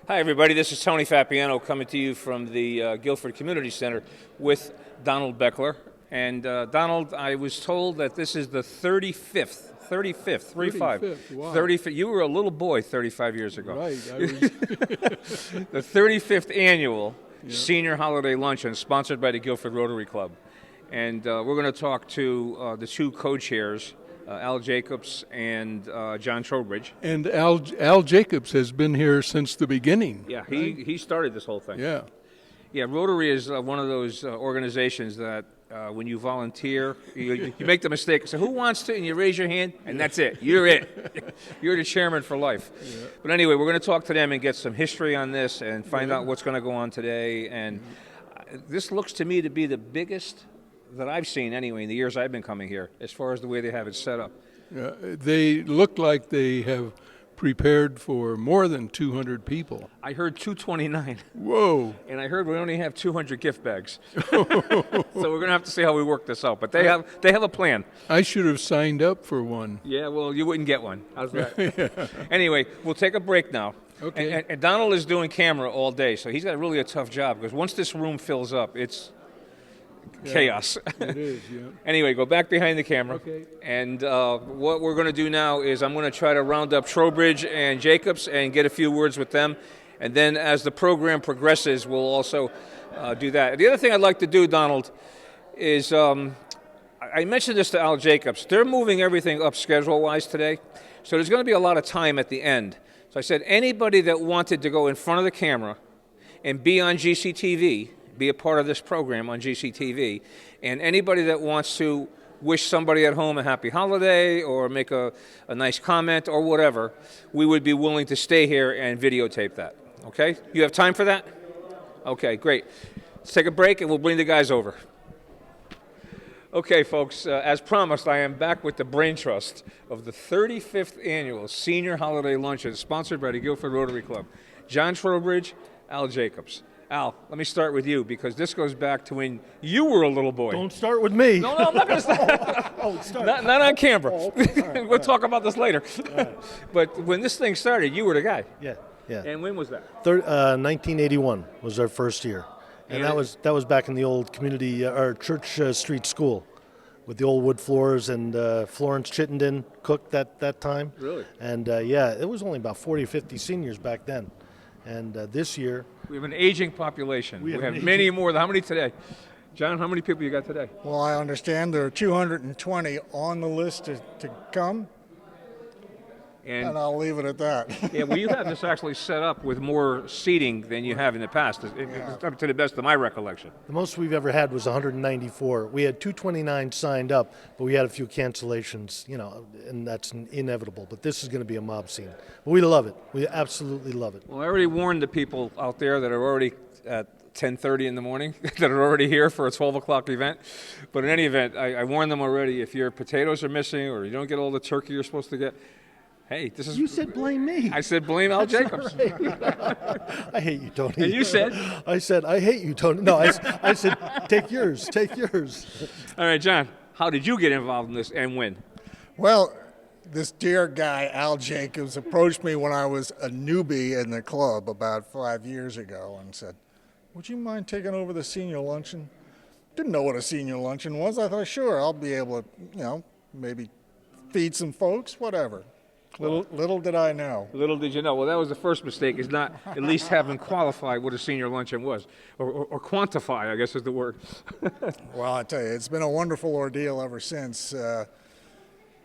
Hi, everybody. This is Tony Fapiano coming to you from the Guilford Community Center with Donald Beckler. And Donald, I was told that this is the 35th, 35, wow. 35. You were a little boy 35 years ago. Right. The 35th annual Senior Holiday Luncheon, sponsored by the Guilford Rotary Club. And we're going to talk to the two co-chairs, Al Jacobs and John Trowbridge. And Al Jacobs has been here since the beginning. Yeah, right? he started this whole thing. Yeah. Yeah, Rotary is one of those organizations that when you volunteer, you make the mistake. So who wants to? And you raise your hand, and that's it. You're it. You're the chairman for life. Yeah. But anyway, we're going to talk to them and get some history on this and find out what's going to go on today. And this looks to me to be the biggest that I've seen anyway in the years I've been coming here, as far as the way they have it set up. They look like they have prepared for more than 200 people. I heard 229. Whoa. And I heard we only have 200 gift bags. So we're going to have to see how we work this out. But they have a plan. I should have signed up for one. Yeah, well, you wouldn't get one. How's that? Yeah. Anyway, we'll take a break now. Okay. And Donald is doing camera all day, so he's got really a tough job because once this room fills up, it's chaos. It is, yeah. Anyway, go back behind the camera. Okay. And what we're going to do now is I'm going to try to round up Trowbridge and Jacobs and get a few words with them. And then as the program progresses, we'll also do that. The other thing I'd like to do, Donald, is I mentioned this to Al Jacobs. They're moving everything up schedule-wise today. So there's going to be a lot of time at the end. So I said anybody that wanted to go in front of the camera and be on GCTV, be a part of this program on GCTV, and anybody that wants to wish somebody at home a happy holiday or make a nice comment or whatever, we would be willing to stay here and videotape that. Okay? You have time for that? Okay, great. Let's take a break and we'll bring the guys over. Okay, folks, as promised, I am back with the brain trust of the 35th Annual Senior Holiday Luncheon, sponsored by the Guilford Rotary Club. John Trowbridge, Al Jacobs. Al, let me start with you because this goes back to when you were a little boy. Don't start with me. No, I'm not going to start. Start. Not on camera. Oh, okay. All right, We'll talk about this later. Right. But when this thing started, you were the guy. Yeah. And when was that? 1981 was our first year, and that was back in the old community or Church Street School, with the old wood floors, and Florence Chittenden cooked that time. Really? And it was only about 40 or 50 seniors back then, and this year We have an aging population. We have many more. How many today? John, how many people you got today? Well, I understand there are 220 on the list to come, and I'll leave it at that. Yeah, well, you have this actually set up with more seating than you have in the past, to the best of my recollection. the most we've ever had was 194. We had 229 signed up, but we had a few cancellations, and that's inevitable. But this is going to be a mob scene. But we love it. We absolutely love it. Well, I already warned the people out there that are already at 10:30 in the morning that are already here for a 12 o'clock event. But in any event, I warned them already. If your potatoes are missing or you don't get all the turkey you're supposed to get, hey, this is... You said blame me. I said blame Al Jacobs. I hate you, Tony. And you said? I said, I hate you, Tony. No, I said, take yours. All right, John, how did you get involved in this and when? Well, this dear guy, Al Jacobs, approached me when I was a newbie in the club about 5 years ago and said, would you mind taking over the senior luncheon? Didn't know what a senior luncheon was. I thought, sure, I'll be able to, maybe feed some folks, whatever. Little did I know. Little did you know. Well, that was the first mistake, is not at least having qualified what a senior luncheon was, or quantify, I guess is the word. Well, I tell you, it's been a wonderful ordeal ever since.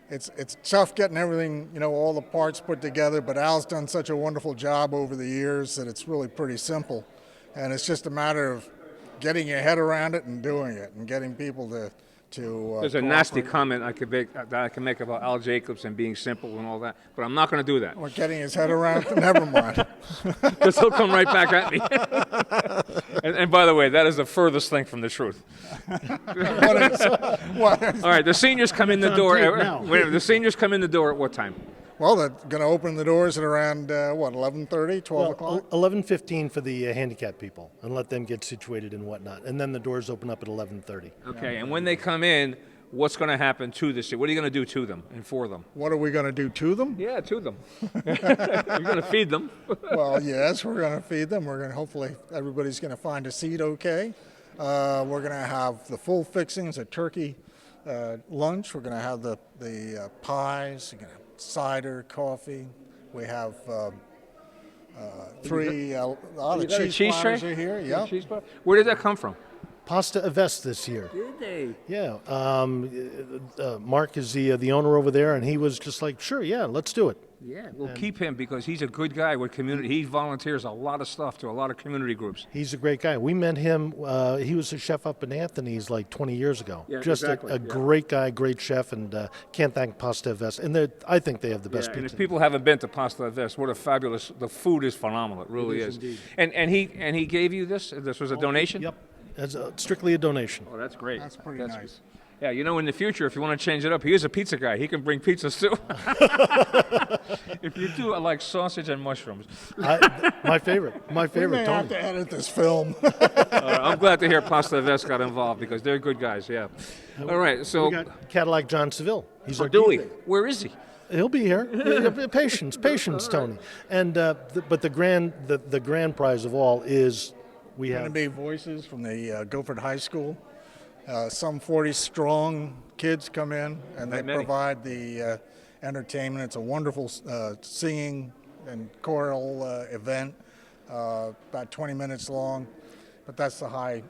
It's tough getting everything, all the parts put together, but Al's done such a wonderful job over the years that it's really pretty simple. And it's just a matter of getting your head around it and doing it and getting people to There's a nasty comment I can make about Al Jacobs and being simple and all that, but I'm not going to do that. Or getting his head around it, never mind. Because he'll come right back at me. and by the way, that is the furthest thing from the truth. What is? All right, the seniors come in the door. now. The seniors come in the door at what time? Well, they're going to open the doors at around, 11:30, 12 o'clock? 11:15 for the handicapped people, and let them get situated and whatnot. And then the doors open up at 11:30. Okay, and when they come in, what's going to happen to this? What are you going to do to them and for them? What are we going to do to them? Yeah, to them. You're going to feed them. Well, yes, we're going to feed them. We're going to hopefully everybody's going to find a seat okay. We're going to have the full fixings, a turkey lunch. We're going to have the pies, cider, coffee. We have three a lot of cheese platters are here. Yeah. Where did that come from? Pasta Avest this year. Did they? Yeah. Mark is the owner over there, and he was just like, sure, yeah, let's do it. Yeah, we'll keep him because he's a good guy with community. He volunteers a lot of stuff to a lot of community groups. He's a great guy. We met him. He was a chef up in Anthony's like 20 years ago. Yeah, just exactly. a great guy, great chef, and can't thank Pasta Avest. And I think they have the best And pizza. if people haven't been to Pasta Avest, what a fabulous! The food is phenomenal. It really is. indeed. And he gave you this. This was a donation. Yep. It's strictly a donation. Oh, that's great. That's pretty nice. Yeah, in the future, if you want to change it up, he is a pizza guy. He can bring pizzas too. If you do, I like sausage and mushrooms. My favorite. My We favorite, may have Tony. to edit this film. I'm glad to hear Pasta Avest got involved because they're good guys. Yeah. All right. So, We got Cadillac John Seville. He's our Dewey, DJ. where is he? He'll be here. Patience, Tony. And but the grand prize of all is we Going to have be voices from the Guilford High School. Some 40 strong kids come in and they That many. provide the entertainment. It's a wonderful singing and choral event, about 20 minutes long. But that's the high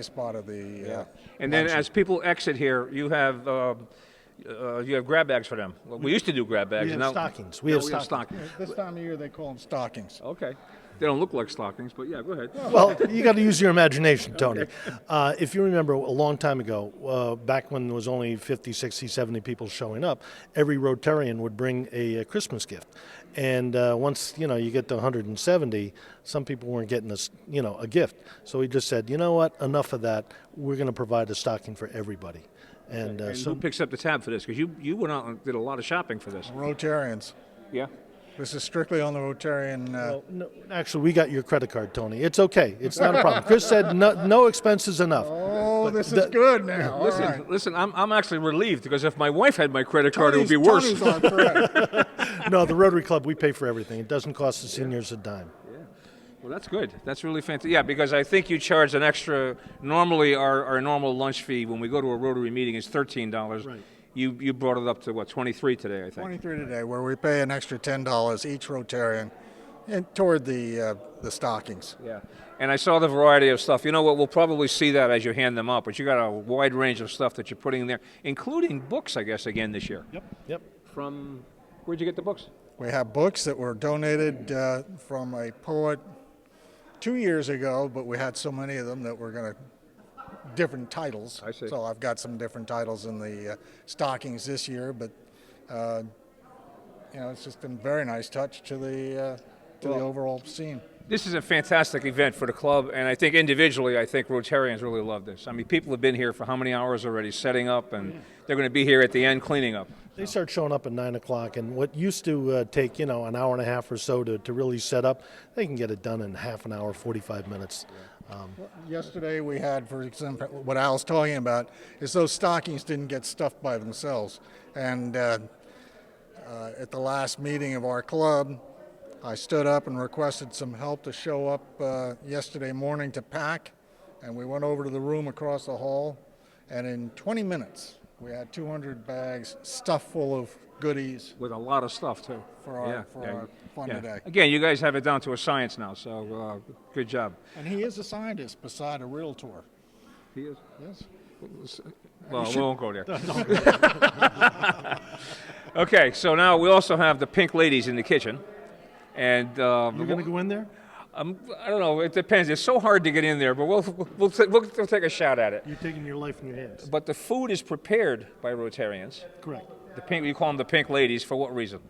spot of the. And then luncheon. as people exit here, you have grab bags for them. Well, we used to do grab bags. we have now stockings. we have stockings. This time of year they call them stockings. Okay. They don't look like stockings, but yeah, go ahead. Well, you got to use your imagination, Tony. If you remember a long time ago, back when there was only 50, 60, 70 people showing up, every Rotarian would bring a Christmas gift. And once, you get to 170, some people weren't getting a gift. So we just said, you know what, enough of that. We're going to provide a stocking for everybody. And, And so who picks up the tab for this? Because you went out and did a lot of shopping for this. Rotarians. Yeah. This is strictly on the Rotarian. Well, no, actually, we got your credit card, Tony. It's okay. It's not a problem. Chris said no expenses enough. Oh, this is good now. All right. Listen, I'm actually relieved because if my wife had my credit card, it would be Tony's worse. on thread. No, the Rotary Club, we pay for everything. It doesn't cost the seniors a dime. Well, that's good. That's really fantastic. Yeah, because I think you charge an extra. Normally, our normal lunch fee when we go to a Rotary meeting is $13. Right. You brought it up to what, 23 today, I think. 23 today, where we pay an extra $10 each Rotarian and toward the stockings. Yeah. And I saw the variety of stuff. You know what? We'll probably see that as you hand them out. But you got a wide range of stuff that you're putting in there, including books, I guess, again this year. Yep. From where'd you get the books? We have books that were donated from a poet 2 years ago, but we had so many of them that we're going to different titles. I see. So I've got some different titles in the stockings this year, but it's just a very nice touch to the overall scene. This is a fantastic event for the club, and I think individually, I think Rotarians really love this. I mean, people have been here for how many hours already setting up, and they're going to be here at the end cleaning up. They start showing up at 9 o'clock, and what used to take, an hour and a half or so to really set up, they can get it done in half an hour, 45 minutes. Yesterday we had, for example, what Al's talking about is those stockings didn't get stuffed by themselves. And at the last meeting of our club, I stood up and requested some help to show up yesterday morning to pack. And we went over to the room across the hall, and in 20 minutes we had 200 bags stuffed full of goodies With a lot of stuff, too. for our fun today. Again, you guys have it down to a science now, so good job. And he is a scientist beside a realtor. He is? Yes. Well, we won't go there. Okay, so now we also have the pink ladies in the kitchen. And You're going to go in there? I don't know. It depends. It's so hard to get in there, but we'll take a shot at it. You're taking your life in your hands. But the food is prepared by Rotarians. Correct. The pink, we call them the pink ladies. For what reason?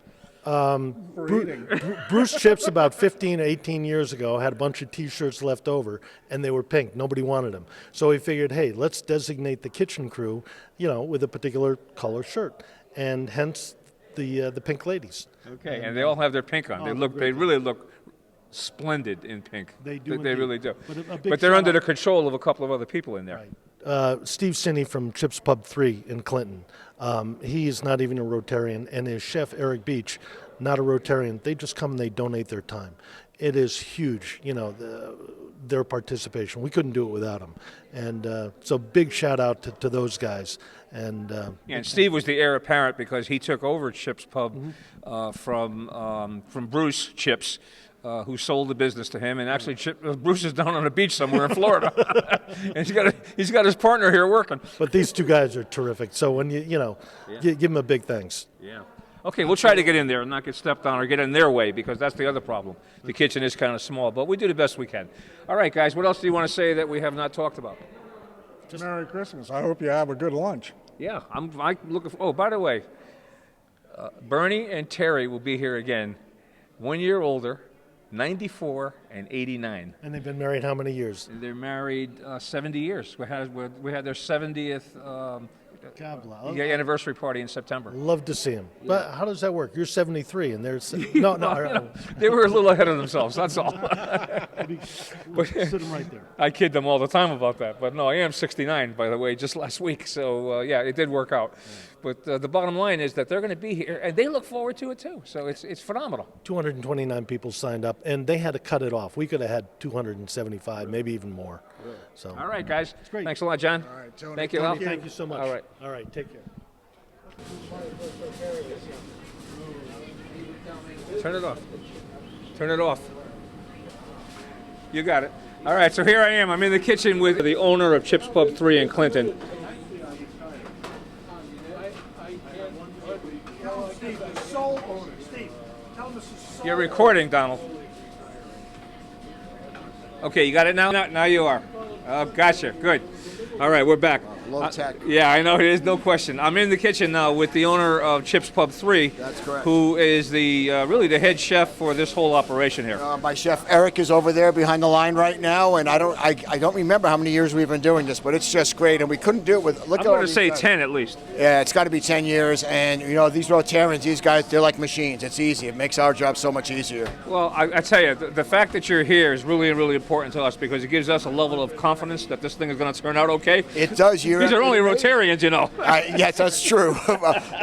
Bruce Chips, about 15, 18 years ago, had a bunch of T-shirts left over, and they were pink. Nobody wanted them. So he figured, hey, let's designate the kitchen crew, with a particular color shirt, and hence the pink ladies. Okay, and they all have their pink on. They really look splendid in pink. They do They indeed. really do. But a big But they're shout under out- the control of a couple of other people in there. Right. Steve Sinney from Chips Pub 3 in Clinton. He is not even a Rotarian, and his chef, Eric Beach, not a Rotarian. They just come and they donate their time. It is huge, their participation. We couldn't do it without them. And so big shout out to those guys. And Steve was the heir apparent because he took over Chips Pub from Bruce Chips, who sold the business to him. And actually, Bruce is down on the beach somewhere in Florida, and he's got his partner here working. But these two guys are terrific. So when give them a big thanks. Yeah. Okay, we'll try to get in there and not get stepped on or get in their way, because that's the other problem. The kitchen is kind of small, but we do the best we can. All right, guys, what else do you want to say that we have not talked about? Just Merry Christmas. I hope you have a good lunch. Yeah, I'm looking for. Oh, by the way, Bernie and Terry will be here again, 1 year older, 94 and 89. And they've been married how many years? They're married 70 years. We had their 70th anniversary party in September. Love to see them. Yeah. But how does that work? You're 73 and they're no. They were a little ahead of themselves. That's all. Sit them right there. I kid them all the time about that, but no, I am 69, by the way, just last week. So it did work out. Yeah. But the bottom line is that they're going to be here, and they look forward to it too. So it's phenomenal. 229 people signed up, and they had to cut it off. We could have had 275, maybe even more. Really? So all right, guys. It's great. Thanks a lot, John. All right, Tony. Thank you. Thank you so much. All right. Take care. Turn it off. Turn it off. You got it. All right, so here I am. I'm in the kitchen with the owner of Chips Pub 3 in Clinton. Steve, the sole owner. Steve, tell him this is sole. You're recording, Donald. Okay, you got it now? Now you are. Oh, gotcha. Good. All right, we're back. Low tech. Yeah, I know. There's no question. I'm in the kitchen now with the owner of Chips Pub 3. That's correct. Who is the really the head chef for this whole operation here. My chef Eric is over there behind the line right now, and I don't remember how many years we've been doing this, but it's just great, and we couldn't do it with. I'm going to say 10 at least. Yeah, it's got to be 10 years, and these Rotarians, these guys, they're like machines. It's easy. It makes our job so much easier. Well, I tell you, the fact that you're here is really, really important to us because it gives us a level of confidence that this thing is going to turn out okay. It does. These are only Rotarians. Yes, that's true.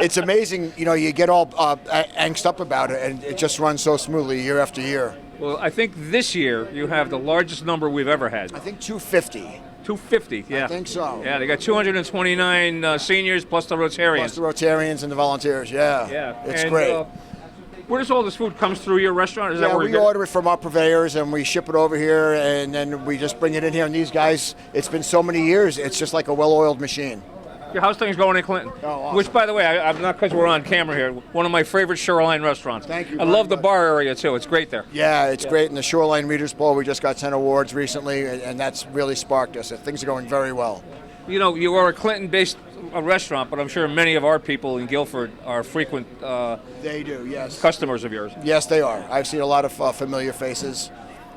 It's amazing. You get all angst up about it, and it just runs so smoothly year after year. Well, I think this year you have the largest number we've ever had. I think 250. 250, yeah. I think so. Yeah, they got 229 seniors plus the Rotarians. Plus the Rotarians and the volunteers, yeah. Yeah. It's great. Where does all this food comes through your restaurant? Is that where we order it from our purveyors and we ship it over here, and then we just bring it in here. And these guys, it's been so many years, it's just like a well-oiled machine. How's things going in Clinton? Oh, awesome. Which, by the way, I'm not because we're on camera here. One of my favorite Shoreline restaurants. Thank you. I love the bar area too. It's great there. Yeah, it's great. In the Shoreline Readers Bowl, we just got 10 awards recently, and that's really sparked us. Things are going very well. You are a Clinton-based restaurant, but I'm sure many of our people in Guilford are frequent. They do, yes. Customers of yours. Yes, they are. I've seen a lot of familiar faces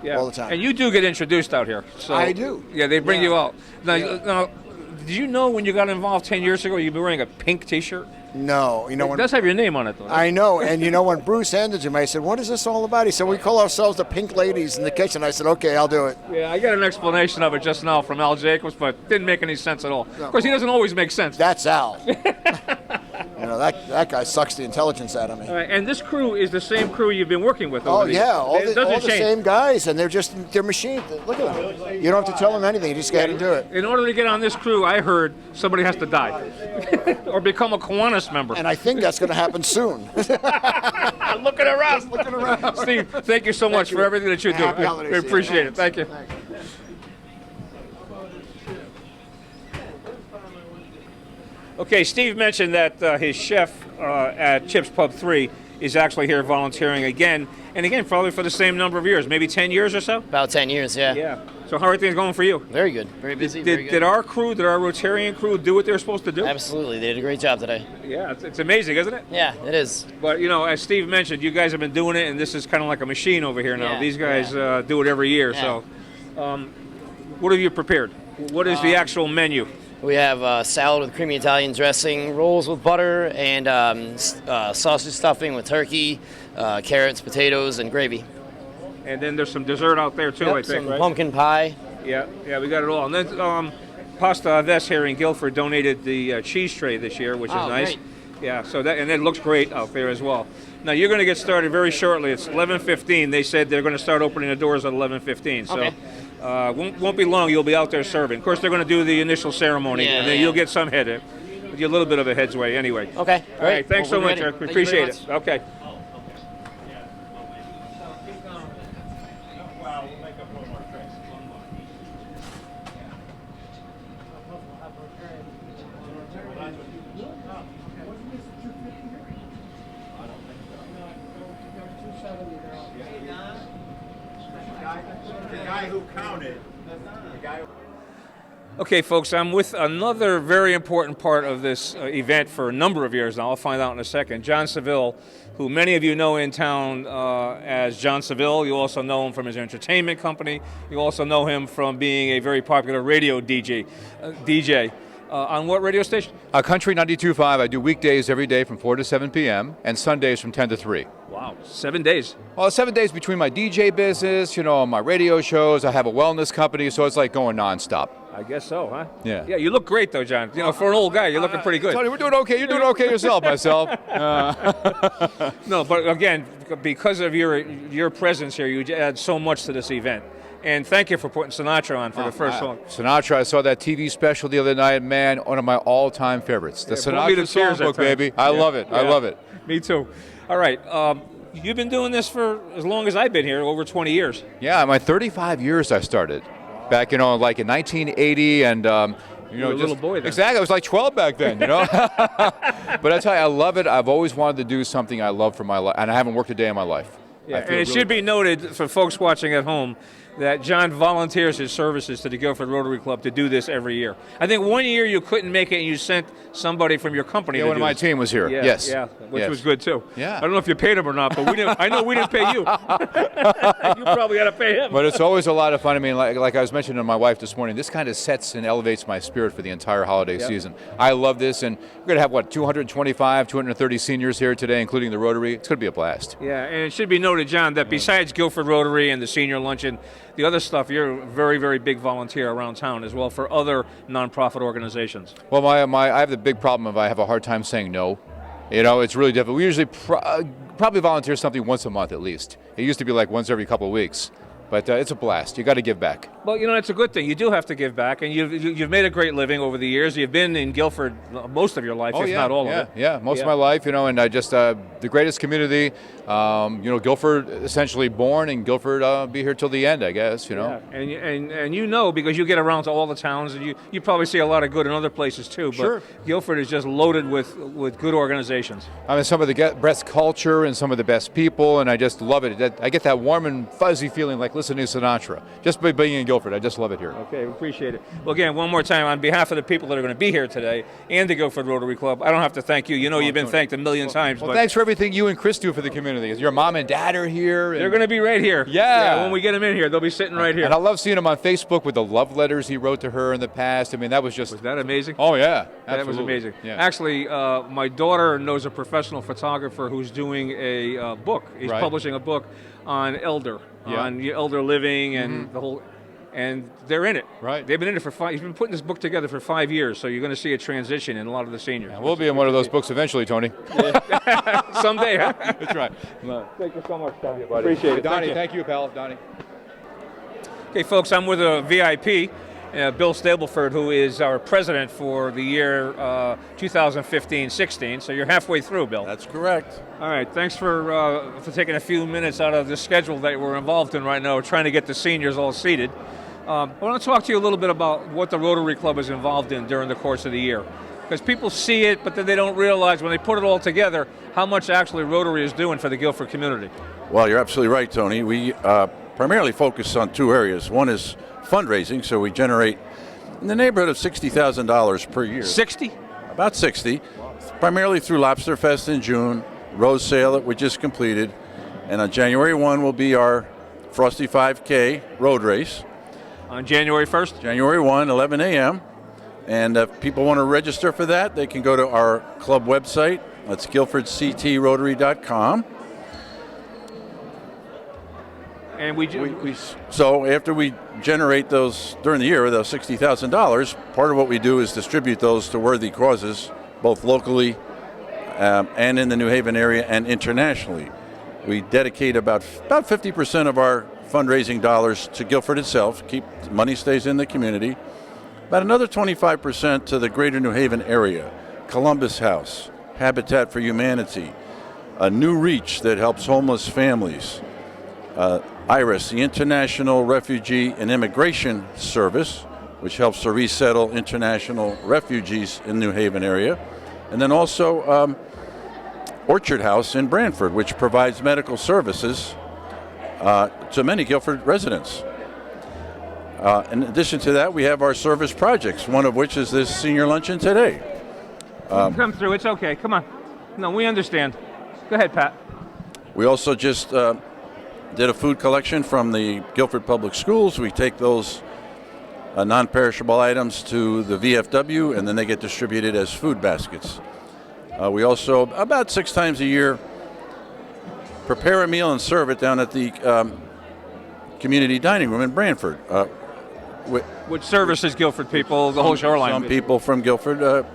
all the time. And you do get introduced out here. So I do. Yeah, they bring you out. Now, did you know when you got involved 10 years ago you'd be wearing a pink T-shirt? No. It does have your name on it, though. I know. And when Bruce handed to me, I said, what is this all about? He said, we call ourselves the Pink Ladies in the kitchen. I said, okay, I'll do it. Yeah, I got an explanation of it just now from Al Jacobs, but it didn't make any sense at all. No. Of course, he doesn't always make sense. That's Al. That guy sucks the intelligence out of me. All right, and this crew is the same crew you've been working with all the same guys, and they're machines. Look at them. You don't have to tell them anything. You just got to do it. In order to get on this crew, I heard somebody has to die or become a Kiwanis member. And I think that's going to happen soon. Looking around. Steve, thank you so much for everything that you do. We appreciate it. Thank you. Thanks. Okay, Steve mentioned that his chef at Chips Pub 3 is actually here volunteering again, and again, probably for the same number of years, maybe 10 years or so? About 10 years, yeah. Yeah. So how are things going for you? Very good. Very busy, very good. Did our Rotarian crew do what they were supposed to do? Absolutely. They did a great job today. Yeah, it's amazing, isn't it? Yeah, it is. But, as Steve mentioned, you guys have been doing it, and this is kind of like a machine over here now. Yeah, These guys do it every year. Yeah. So what have you prepared? What is the actual menu? We have salad with creamy Italian dressing, rolls with butter, and sausage stuffing with turkey, carrots, potatoes, and gravy. And then there's some dessert out there too, Yep, I think, some right? pumpkin pie. Yeah, we got it all. And then Pasta Aves here in Guilford donated the cheese tray this year, which is nice. Great. Yeah, so and it looks great out there as well. Now you're going to get started very shortly. It's 11:15. They said they're going to start opening the doors at 11:15. So Okay. won't be long. You'll be out there serving. Of course, they're going to do the initial ceremony, Yeah, and then yeah. you'll get some head. A little bit of a headsway anyway. Okay, All right. Thanks Well, so we'll much. be I ready. Thank you very appreciate it. much. Okay. Okay, folks, I'm with another very important part of this event for a number of years now. I'll find out in a second. John Seville, who many of you know in town as John Seville. You also know him from his entertainment company. You also know him from being a very popular radio DJ. On what radio station? Country 92.5. I do weekdays every day from 4 to 7 p.m. and Sundays from 10 to 3. Wow, 7 days. Well, 7 days between my DJ business, my radio shows. I have a wellness company, so it's like going nonstop. I guess so, huh? Yeah. Yeah, you look great though, John. For an old guy, you're looking pretty good. Tony, we're doing okay. You're doing okay yourself, myself. No, but again, because of your presence here, you add so much to this event. And thank you for putting Sinatra on for the first song. Sinatra, I saw that TV special the other night. Man, one of my all-time favorites. The brought me to Sinatra tears at songbook, times. baby. I love it. I Yeah. love it. Me too. All right. You've been doing this for as long as I've been here, over 20 years. Yeah, my 35 years I started. Back, like in 1980, and were a just, little boy then. Exactly, I was like 12 back then, But I tell you, I love it. I've always wanted to do something I love for my life, and I haven't worked a day in my life. Yeah, and it should be noted for folks watching at home that John volunteers his services to the Guilford Rotary Club to do this every year. I think one year you couldn't make it and you sent somebody from your company Yeah, to one do of my this. team was here. Yeah, Yes. Yeah, which Yes. was good too. Yeah. I don't know if you paid him or not, but I know we didn't pay you. You probably got to pay him. But it's always a lot of fun. I mean, like I was mentioning to my wife this morning, this kind of sets and elevates my spirit for the entire holiday season. I love this, and we're going to have, 225, 230 seniors here today, including the Rotary. It's going to be a blast. Yeah, and it should be noted, John, that besides Guilford Rotary and the senior luncheon, the other stuff, you're a very, very big volunteer around town as well for other nonprofit organizations. Well, I have the big problem of I have a hard time saying no. It's really difficult. We usually probably volunteer something once a month at least. It used to be like once every couple of weeks. But it's a blast. You got to give back. Well, it's a good thing. You do have to give back, and you've made a great living over the years. You've been in Guilford most of your life, if not all of it. Yeah, most of my life, and I just, the greatest community, Guilford essentially born, and Guilford be here till the end, I guess, Yeah. And because you get around to all the towns, and you probably see a lot of good in other places too, but Sure. Guilford is just loaded with good organizations. I mean, some of the best culture and some of the best people, and I just love it. I get that warm and fuzzy feeling like listening to Sinatra. Just by being in Guilford, I just love it here. Okay, we appreciate it. Well, again, one more time, on behalf of the people that are going to be here today and the Guilford Rotary Club, I don't have to thank you. You've been thanked a million times. Well, but thanks for everything you and Chris do for the community. Your mom and dad are here. they're going to be right here. Yeah. When we get them in here, they'll be sitting right here. And I love seeing him on Facebook with the love letters he wrote to her in the past. I mean, that was just... Was that amazing? Oh, yeah. That was absolutely. amazing. Yeah. Actually, my daughter knows a professional photographer who's doing a book. He's Right. publishing a book on on elder living and the whole, and they're in it. Right. They've been in it for he's been putting this book together for 5 years, so you're going to see a transition in a lot of the seniors. We'll be in one of those books eventually, Tony. Someday, huh? That's right. Thank you so much, Donnie. Appreciate it. Donnie, thank you, pal. Donnie. Okay, folks, I'm with a VIP, Bill Stableford, who is our president for the year 2015-16. So you're halfway through, Bill. That's correct. All right, thanks for taking a few minutes out of the schedule that we're involved in right now, trying to get the seniors all seated. I want to talk to you a little bit about what the Rotary Club is involved in during the course of the year. Because people see it, but then they don't realize when they put it all together how much actually Rotary is doing for the Guilford community. Well, you're absolutely right, Tony. We primarily focus on two areas. One is fundraising, so we generate in the neighborhood of $60,000 per year. 60? About 60, primarily through Lobster Fest in June, Rose Sale that we just completed, and on January 1 will be our Frosty 5K road race. On January 1st? January 1, 11 a.m. And if people want to register for that, they can go to our club website. That's guilfordctrotary.com. And So after we generate those during the year, those $60,000, part of what we do is distribute those to worthy causes, both locally and in the New Haven area and internationally. We dedicate about 50% of our fundraising dollars to Guilford itself. Money stays in the community. About another 25% to the greater New Haven area. Columbus House, Habitat for Humanity, a New Reach that helps homeless families. IRIS, the International Refugee and Immigration Service, which helps to resettle international refugees in New Haven area. And then also Orchard House in Branford, which provides medical services to many Guilford residents. In addition to that, we have our service projects, one of which is this senior luncheon today. Come through, it's okay, come on. No, we understand. Go ahead, Pat. We also just did a food collection from the Guilford Public Schools. We take those non-perishable items to the VFW, and then they get distributed as food baskets. We also, about 6 times a year, prepare a meal and serve it down at the community dining room in Branford. Which services Guilford people, the whole shoreline? Some people from Guilford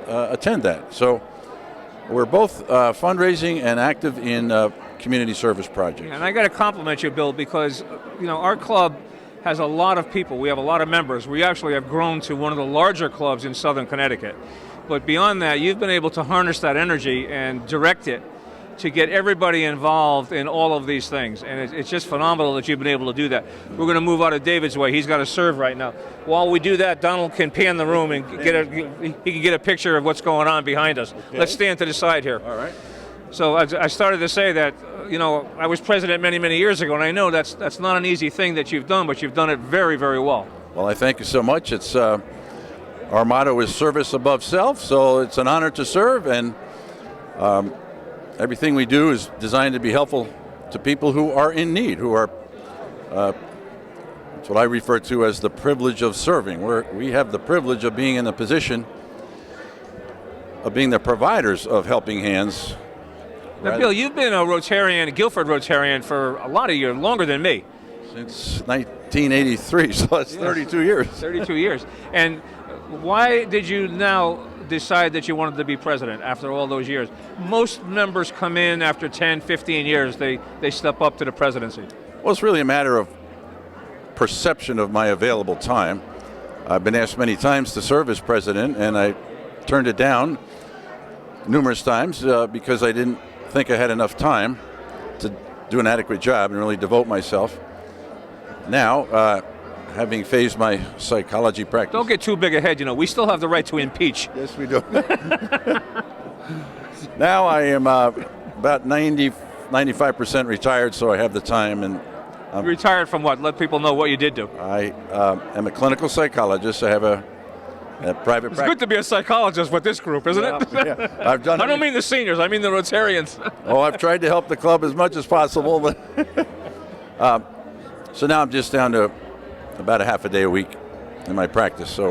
attend that. So we're both fundraising and active in community service projects. And I got to compliment you, Bill, because our club has a lot of people. We have a lot of members. We actually have grown to one of the larger clubs in Southern Connecticut. But beyond that, you've been able to harness that energy and direct it to get everybody involved in all of these things. And it's just phenomenal that you've been able to do that. We're going to move out of David's way. He's got to serve right now. While we do that, Donald can pan the room and he can get a picture of what's going on behind us. Okay. Let's stand to the side here. All right. So I started to say that, I was president many, many years ago, and I know that's not an easy thing that you've done, but you've done it very, very well. Well, I thank you so much. It's our motto is service above self, so it's an honor to serve, and everything we do is designed to be helpful to people who are in need, who are, it's what I refer to as the privilege of serving. We have the privilege of being in the position of being the providers of helping hands. Now, Bill, you've been a Rotarian, a Guilford Rotarian for a lot of years, longer than me. Since 1983, so that's 32 years. 32 years. And why did you now decide that you wanted to be president after all those years? Most members come in after 10, 15 years, they step up to the presidency. Well, it's really a matter of perception of my available time. I've been asked many times to serve as president, and I turned it down numerous times because I didn't think I had enough time to do an adequate job and really devote myself. Now, having phased my psychology practice. Don't get too big ahead, we still have the right to impeach. Yes, we do. Now I am about 95% retired, so I have the time. And retired from what? Let people know what you did do. I am a clinical psychologist. I have a private practice. It's good to be a psychologist with this group, isn't it? Yeah. I don't mean the seniors, I mean the Rotarians. Oh, I've tried to help the club as much as possible, but so now I'm just down to about a half a day a week in my practice. So,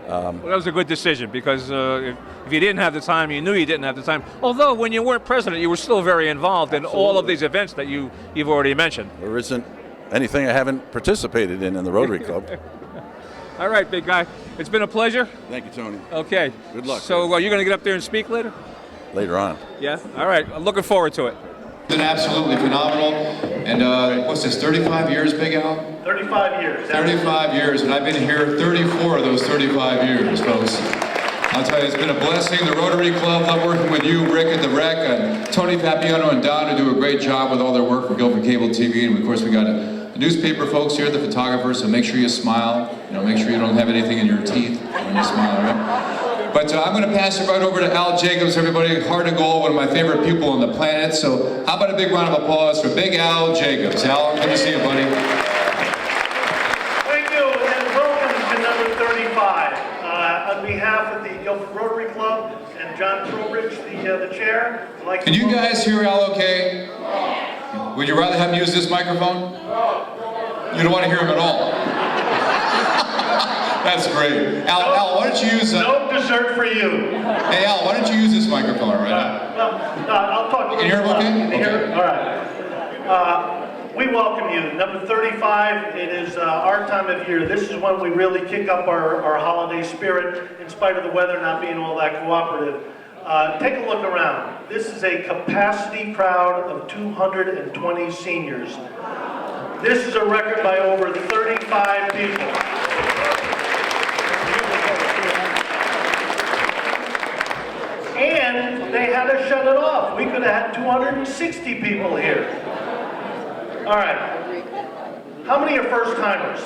well, that was a good decision because if you didn't have the time, you knew you didn't have the time. Although when you weren't president, you were still very involved in all of these events that you've already mentioned. There isn't anything I haven't participated in the Rotary Club. All right, big guy. It's been a pleasure. Thank you, Tony. Okay. Good luck. So you're going to get up there and speak later? Later on. Yeah? All right. I'm looking forward to it. Been absolutely phenomenal. And what's this, 35 years, Big Al? 35 years. 35 years, and I've been here 34 of those 35 years, folks. I'll tell you, it's been a blessing. The Rotary Club, love working with you, Rick at the Rec, and Tony Papiano and Don, who do a great job with all their work for Guilford Cable TV. And of course, we got the newspaper folks here, the photographers, so make sure you smile. Make sure you don't have anything in your teeth when you smile, right? But I'm going to pass it right over to Al Jacobs, everybody. Heart of gold, one of my favorite people on the planet. So how about a big round of applause for Big Al Jacobs. Al, good to see you, buddy. Thank you, and welcome to number 35. On behalf of the Guilford Rotary Club and John Trowbridge, the chair, I'd like to... Can you guys hear Al okay? Would you rather have him use this microphone? You don't want to hear him at all. That's great. Al, why don't you use... no dessert for you. Hey, Al, why don't you use this microphone right now? I'll talk. You can hear him okay? Can you hear him? All right. We welcome you. Number 35, it is our time of year. This is when we really kick up our holiday spirit in spite of the weather not being all that cooperative. Take a look around. This is a capacity crowd of 220 seniors. This is a record by over 35 people. And they had to shut it off. We could have had 260 people here. All right. How many are first timers?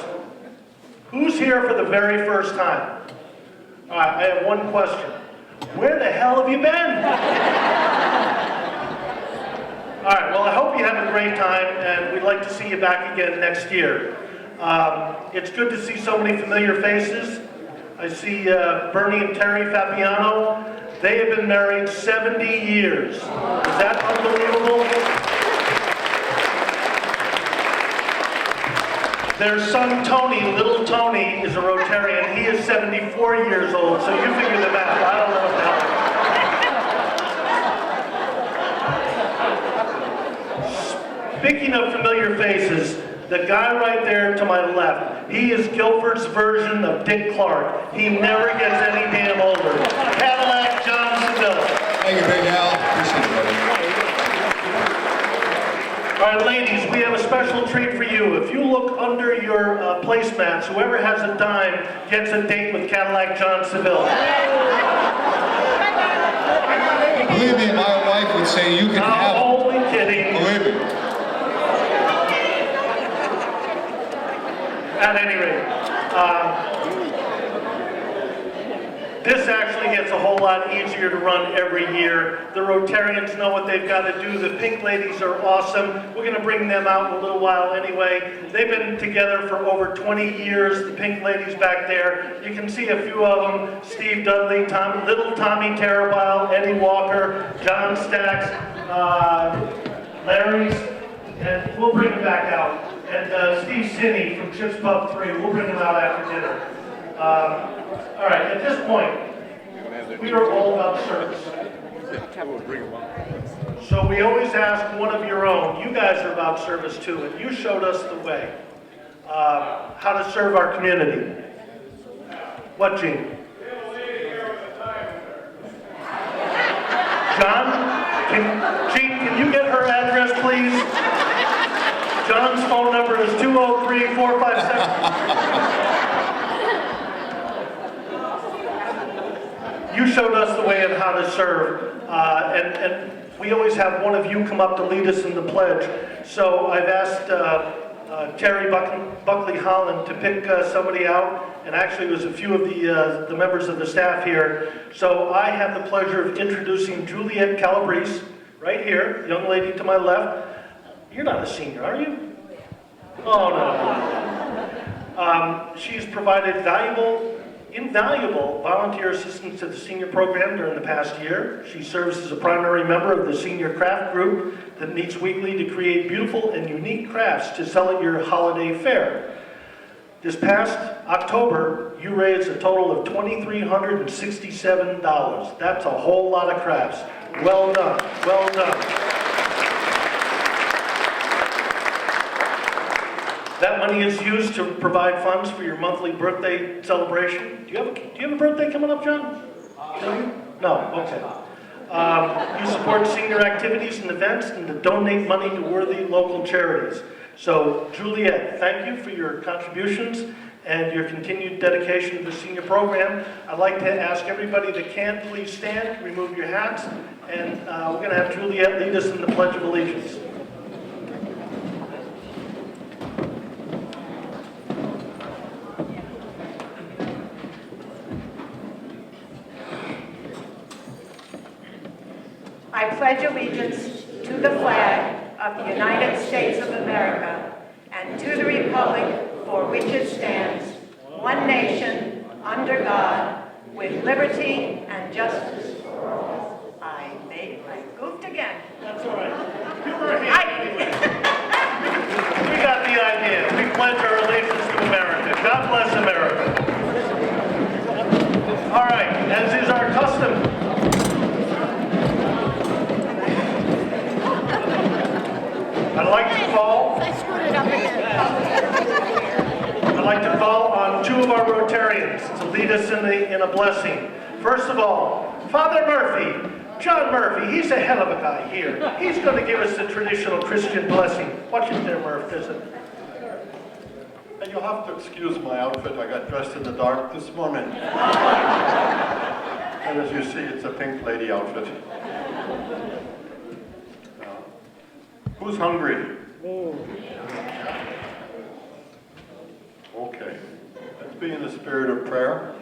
Who's here for the very first time? All right, I have one question. Where the hell have you been? All right, well, I hope you have a great time, and we'd like to see you back again next year. It's good to see so many familiar faces. I see Bernie and Terry Fabiano. They have been married 70 years. Is that unbelievable? Their son Tony, little Tony, is a Rotarian. He is 74 years old, so you figure the math. I don't know what the hell. Speaking of familiar faces, the guy right there to my left, he is Guilford's version of Dick Clark. He never gets any damn older. Cadillac John Seville. Thank you, Big Al. Appreciate it, buddy. All right, ladies, we have a special treat for you. If you look under your placemats, whoever has a dime gets a date with Cadillac John Seville. Believe me, my wife would say you can have it. I'm only kidding. Believe me. At any rate, this actually gets a whole lot easier to run every year. The Rotarians know what they've got to do. The Pink Ladies are awesome. We're going to bring them out in a little while anyway. They've been together for over 20 years, the Pink Ladies back there. You can see a few of them. Steve Dudley, little Tommy Terabile, Eddie Walker, John Stacks, Larry's, and we'll bring them back out. And Steve Sinney from Chips Pub 3, we'll bring him out after dinner. All right, at this point, we are all about service. So we always ask one of your own. You guys are about service too, and you showed us the way. How to serve our community. What, Gene? John? Gene, can you get her address, please? John's phone number is 203-457. You showed us the way of how to serve, and we always have one of you come up to lead us in the pledge. So I've asked Terry Buckley Holland to pick somebody out, and actually it was a few of the members of the staff here. So I have the pleasure of introducing Juliet Calabrese, right here, young lady to my left. You're not a senior, are you? Oh, no. She's provided invaluable volunteer assistance to the senior program during the past year. She serves as a primary member of the senior craft group that meets weekly to create beautiful and unique crafts to sell at your holiday fair. This past October, you raised a total of $2,367. That's a whole lot of crafts. Well done, well done. That money is used to provide funds for your monthly birthday celebration. Do you have a birthday coming up, John? Do you? No, okay. You support senior activities and events and to donate money to worthy local charities. So, Juliet, thank you for your contributions and your continued dedication to the senior program. I'd like to ask everybody that can, please stand, remove your hats, and we're going to have Juliet lead us in the Pledge of Allegiance. I pledge allegiance to the flag of the United States of America and to the republic for which it stands, one nation, under God, with liberty and justice for all. I goofed again. That's all right. You were here. We got the idea. We pledge our allegiance to America. God bless America. All right, as is our custom, I'd like to call lead us in a blessing. First of all, Father Murphy, John Murphy, he's a hell of a guy here. He's going to give us the traditional Christian blessing. Watch it there, Murph, is it? And you'll have to excuse my outfit. I got dressed in the dark this morning. And as you see, it's a pink lady outfit. Who's hungry? Okay. Let's be in the spirit of prayer.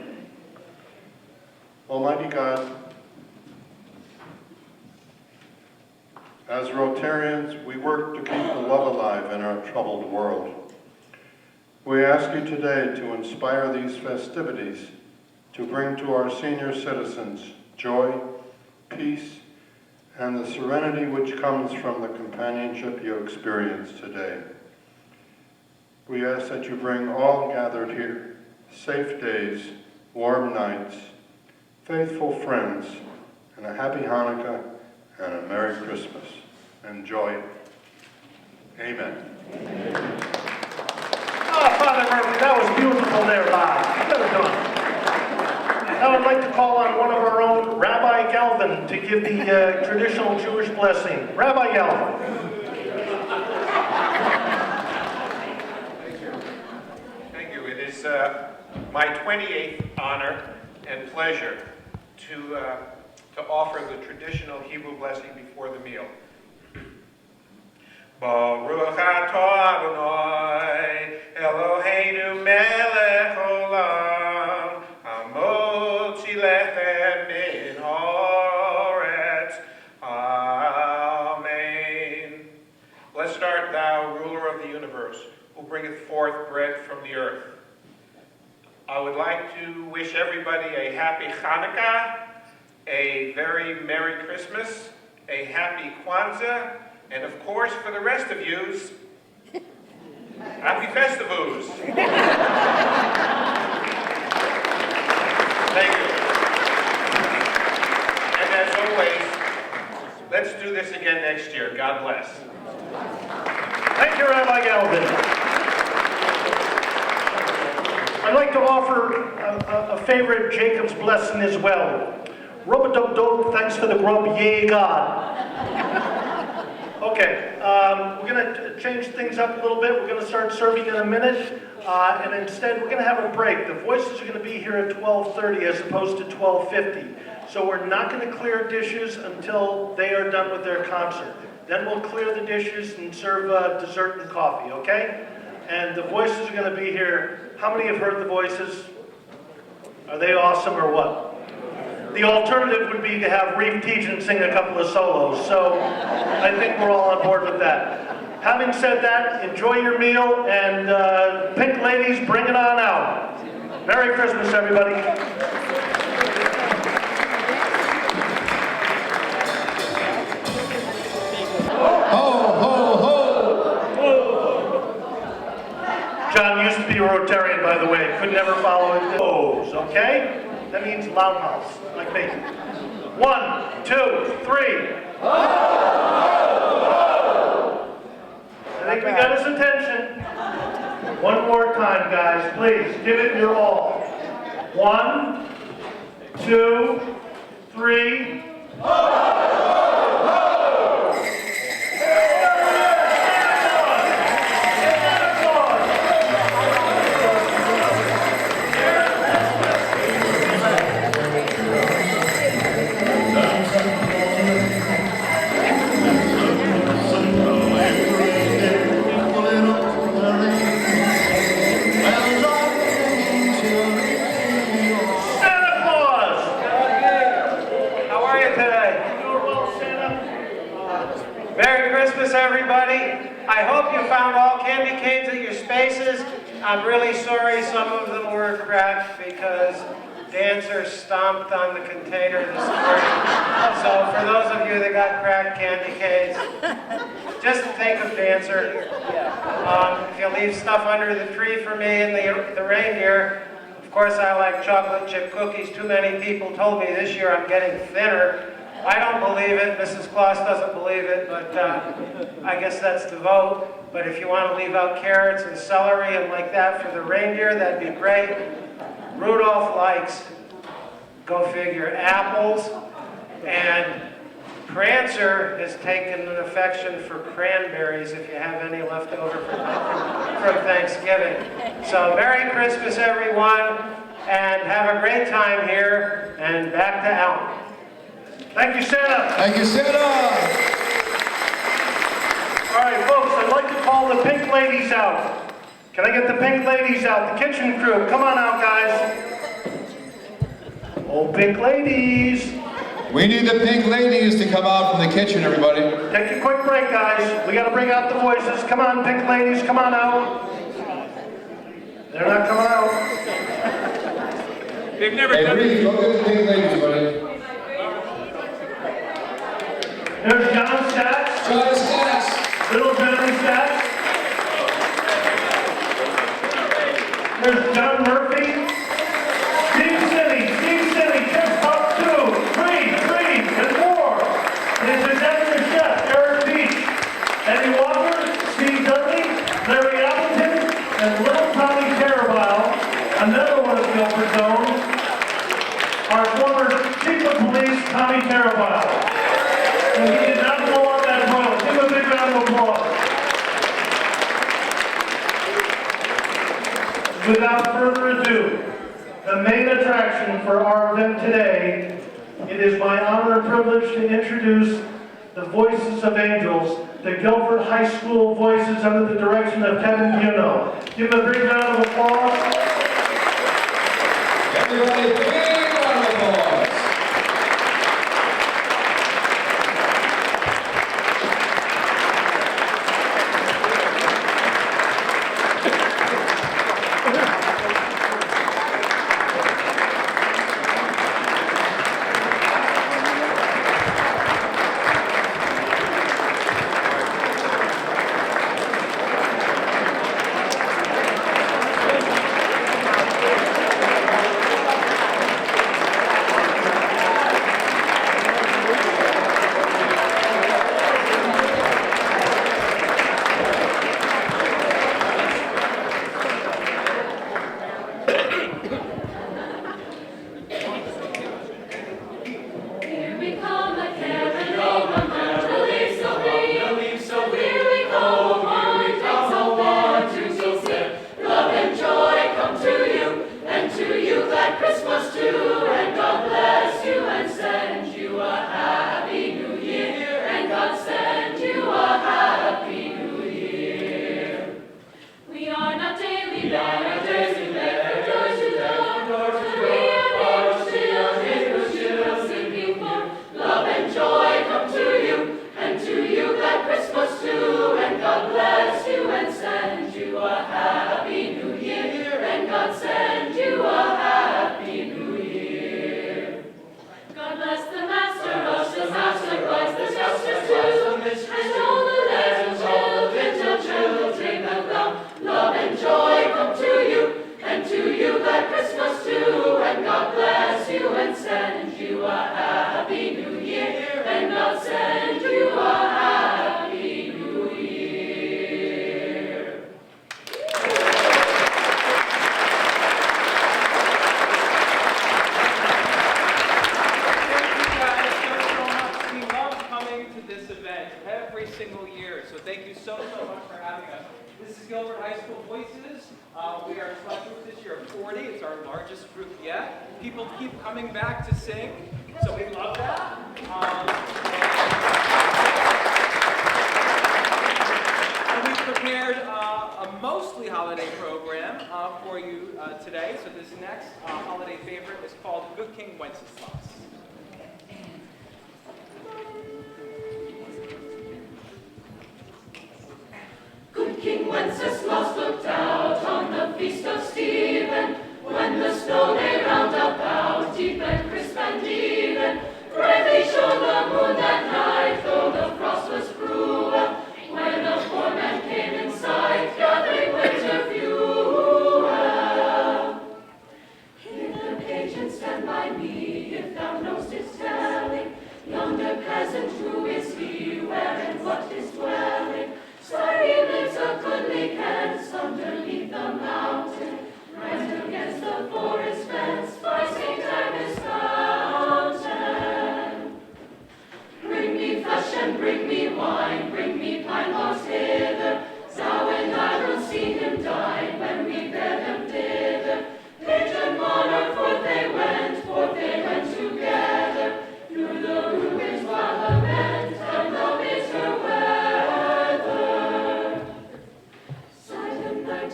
Almighty God, as Rotarians, we work to keep the love alive in our troubled world. We ask you today to inspire these festivities to bring to our senior citizens joy, peace, and the serenity which comes from the companionship you experience today. We ask that you bring all gathered here safe days, warm nights, faithful friends, and a happy Hanukkah and a Merry Christmas. Enjoy. Amen. Oh, Father Murphy, that was beautiful there, Bob. Well done. Now I'd like to call on one of our own, Rabbi Galvin, to give the traditional Jewish blessing. Rabbi Galvin. Thank you. It is my 28th honor and pleasure to offer the traditional Hebrew blessing before the meal. Baruch atah Adonai Eloheinu melech olam hamotzi lechem min haaretz. Amen. Blessed art thou, ruler of the universe, who bringeth forth bread from the earth. I would like to wish everybody a happy Hanukkah, a very Merry Christmas, a happy Kwanzaa, and of course, for the rest of yous, happy Festivus. Thank you. And as always, let's do this again next year. God bless. Thank you, Rabbi Galvin. I'd like to offer a favorite Jacob's blessing as well. Rub-a-dub-dub, thanks for the grub, yay God. Okay, we're going to change things up a little bit. We're going to start serving in a minute, and instead we're going to have a break. The voices are going to be here at 12:30 as opposed to 12:50. So we're not going to clear dishes until they are done with their concert. Then we'll clear the dishes and serve dessert and coffee, okay? And the voices are going to be here. How many have heard the voices? Are they awesome or what? The alternative would be to have Reeve Tejan sing a couple of solos, so I think we're all on board with that. Having said that, enjoy your meal, and pink ladies, bring it on out. Merry Christmas, everybody. John used to be a Rotarian, by the way. Could never follow it. O's, okay? That means loud mouths, like me. 1, 2, 3. I think we got his attention. One more time, guys, please. Give it your all. 1, 2, 3. Everybody, I hope you found all candy canes at your spaces. I'm really sorry some of them were cracked because dancers stomped on the container this morning. So for those of you that got cracked candy canes, just think of Dancer. If you leave stuff under the tree for me and the reindeer, of course I like chocolate chip cookies. Too many people told me this year I'm getting thinner. I don't believe it, Mrs. Claus doesn't believe it, but I guess that's the vote. But if you want to leave out carrots and celery and like that for the reindeer, that'd be great. Rudolph likes, go figure, apples, and Prancer has taken an affection for cranberries, if you have any left over from Thanksgiving. So Merry Christmas, everyone, and have a great time here, and back to Alan. Thank you, Santa. Thank you, Santa. All right, folks, I'd like to call the pink ladies out. Can I get the pink ladies out? The kitchen crew, come on out, guys. Oh, pink ladies. We need the pink ladies to come out from the kitchen, everybody. Take a quick break, guys. We got to bring out the voices. Come on, pink ladies, come on out. They're not coming out. They've never Hey, done Reed, go get the pink ladies, buddy. There's John Stacks. John Stacks. Little Johnny Stacks. There's John Murphy. Steve City, just up 2, 3, and 4. His executive chef, Eric Beach. Eddie Walker, Steve Dudley, Larry Appleton, and little Tommy Terabile, another one of Guilford's own, our former chief of police, Tommy Terabile. And he did not blow up that toilet. Give him a big round of applause. Without further ado, the main attraction for our event today, it is my honor and privilege to introduce the Voices of Angels, the Guilford High School Voices under the direction of Kevin Buno. Give them a big round of applause. Everybody, big round of applause. People keep coming back to sing, so we love that. And we've prepared a mostly holiday program for you today. So this next holiday favorite is called Good King Wenceslas. Good King Wenceslas looked out on the feast of Stephen, when the snow lay round about, deep and crisp and even. Brightly shone the moon that night, though the frost was cruel, when a poor man came in sight, gathering winter fuel. Hither, page, and stand by me, if thou know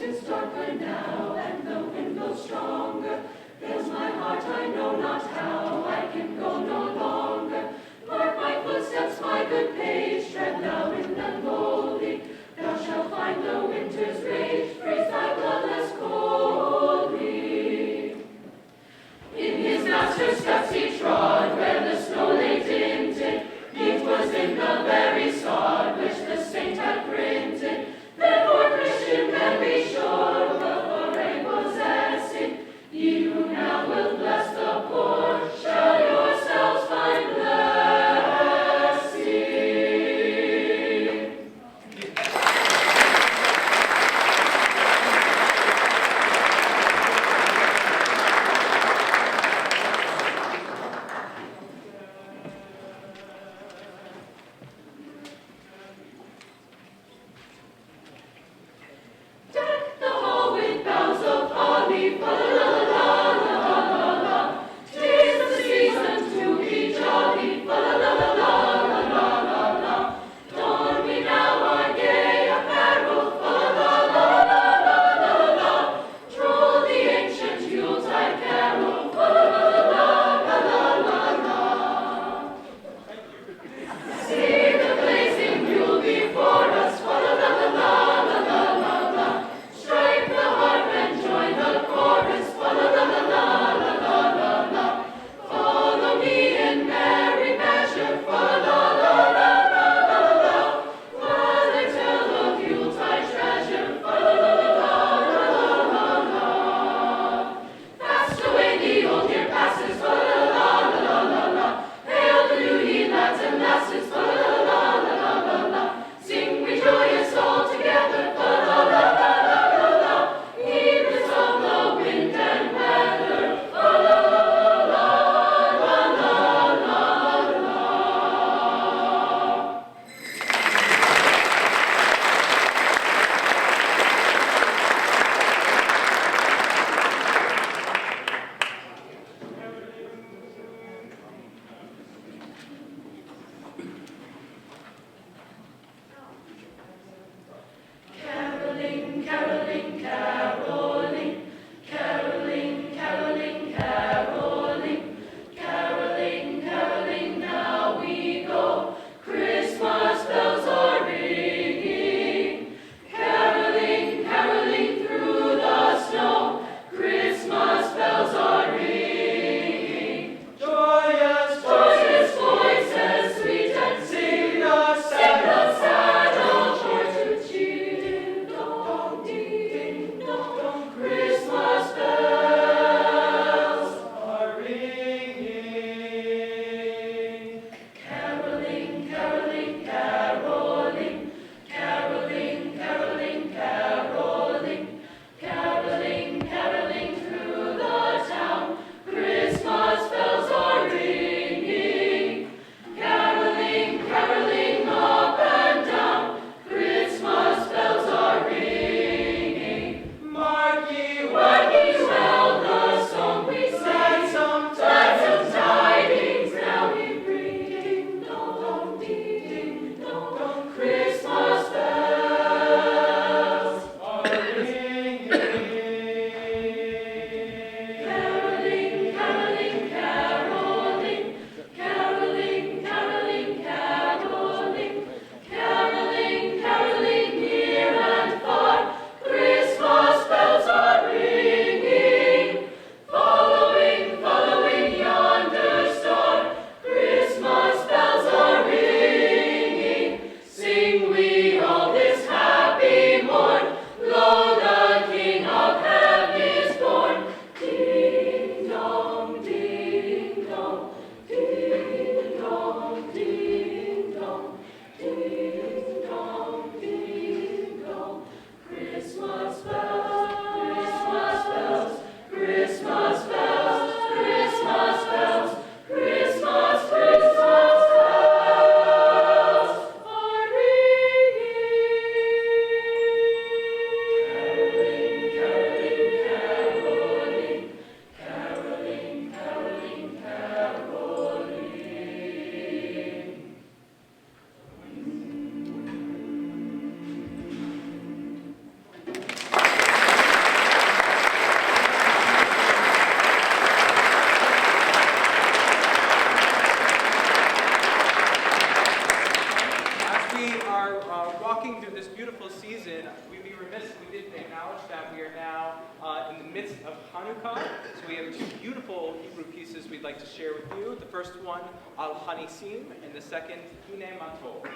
'tis darker now, and the wind blows stronger. Fails my heart, I know not how, I can go no longer. Mark my footsteps, my good page, tread thou in them boldly. Thou shalt find the winter's rage, freeze thy bloodless coldly. In his master's steps he trod, where the snow lay dinted. It was in the very sod which the saint had printed. Therefore, Christian men, be sure of the rain possessing. Ye who now will bless the poor, shall yourselves find blessing. of Hanukkah. So we have two beautiful Hebrew pieces we'd like to share with you. The first one, Al Hanisim, and the second, Hine Matov.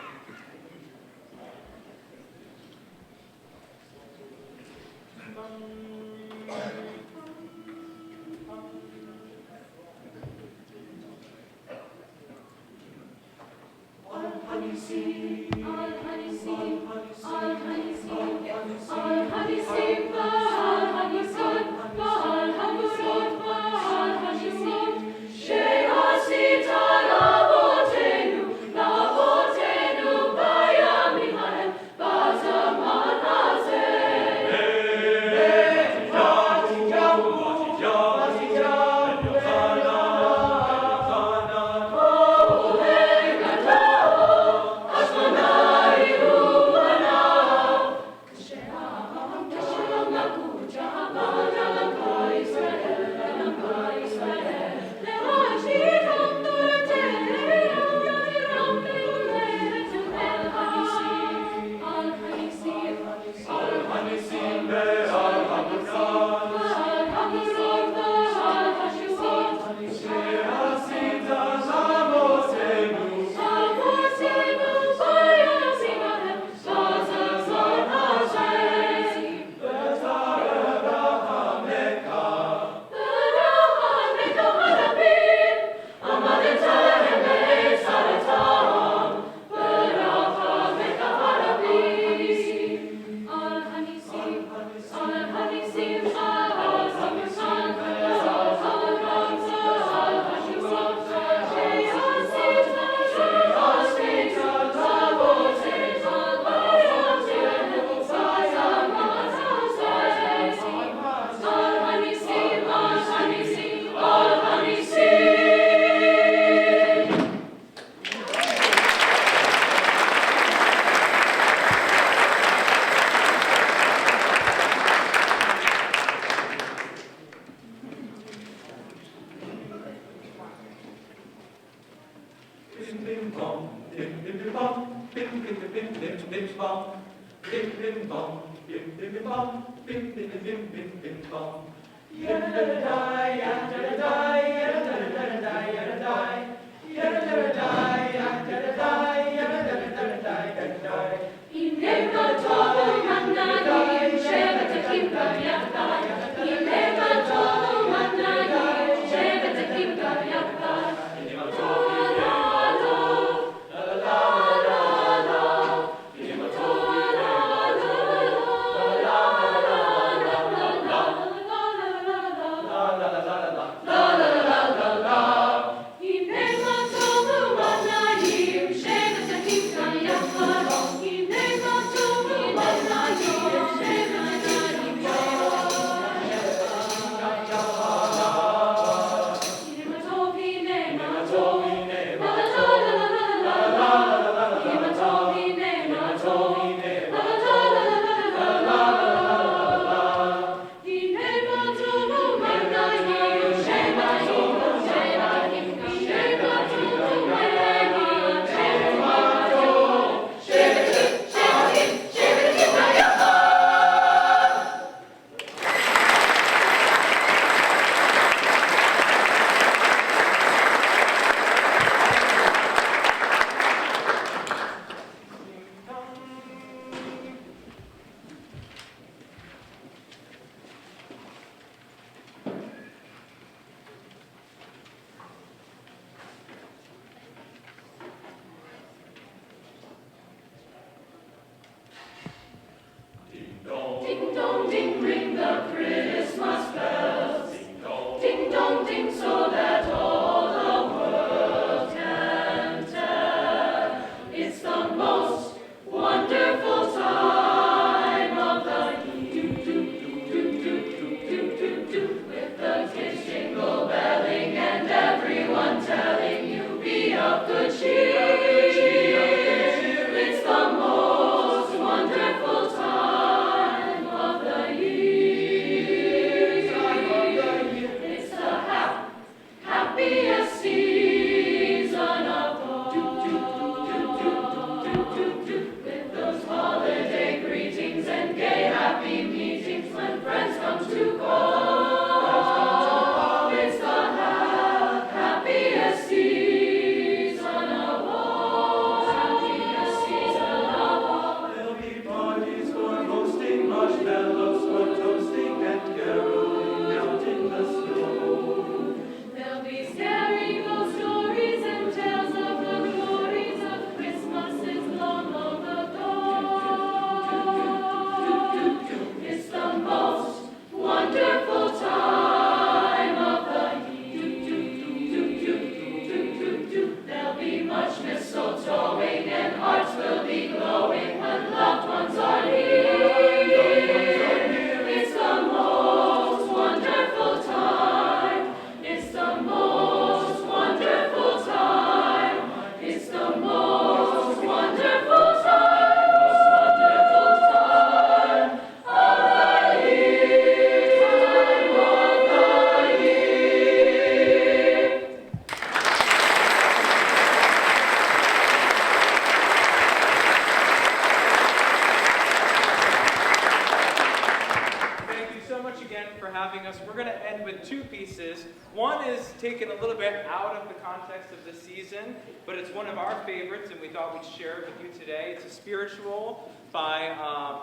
so much again for having us. We're going to end with two pieces. One is taken a little bit out of the context of the season, but it's one of our favorites, and we thought we'd share it with you today. It's a spiritual by a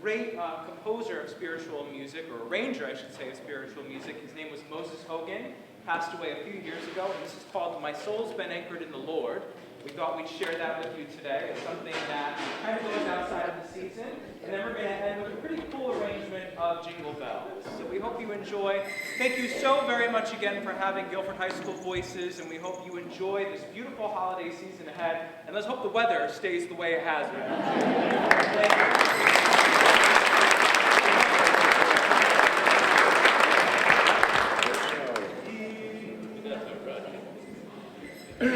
great composer of spiritual music, or arranger, I should say, of spiritual music. His name was Moses Hogan, passed away a few years ago, and this is called My Soul's Been Anchored in the Lord. We thought we'd share that with you today. It's something that kind of goes outside of the season. And then we're going to end with a pretty cool arrangement of Jingle Bells. So we hope you enjoy. Thank you so very much again for having Guilford High School Voices, and we hope you enjoy this beautiful holiday season ahead. And let's hope the weather stays the way it has been. Thank you. In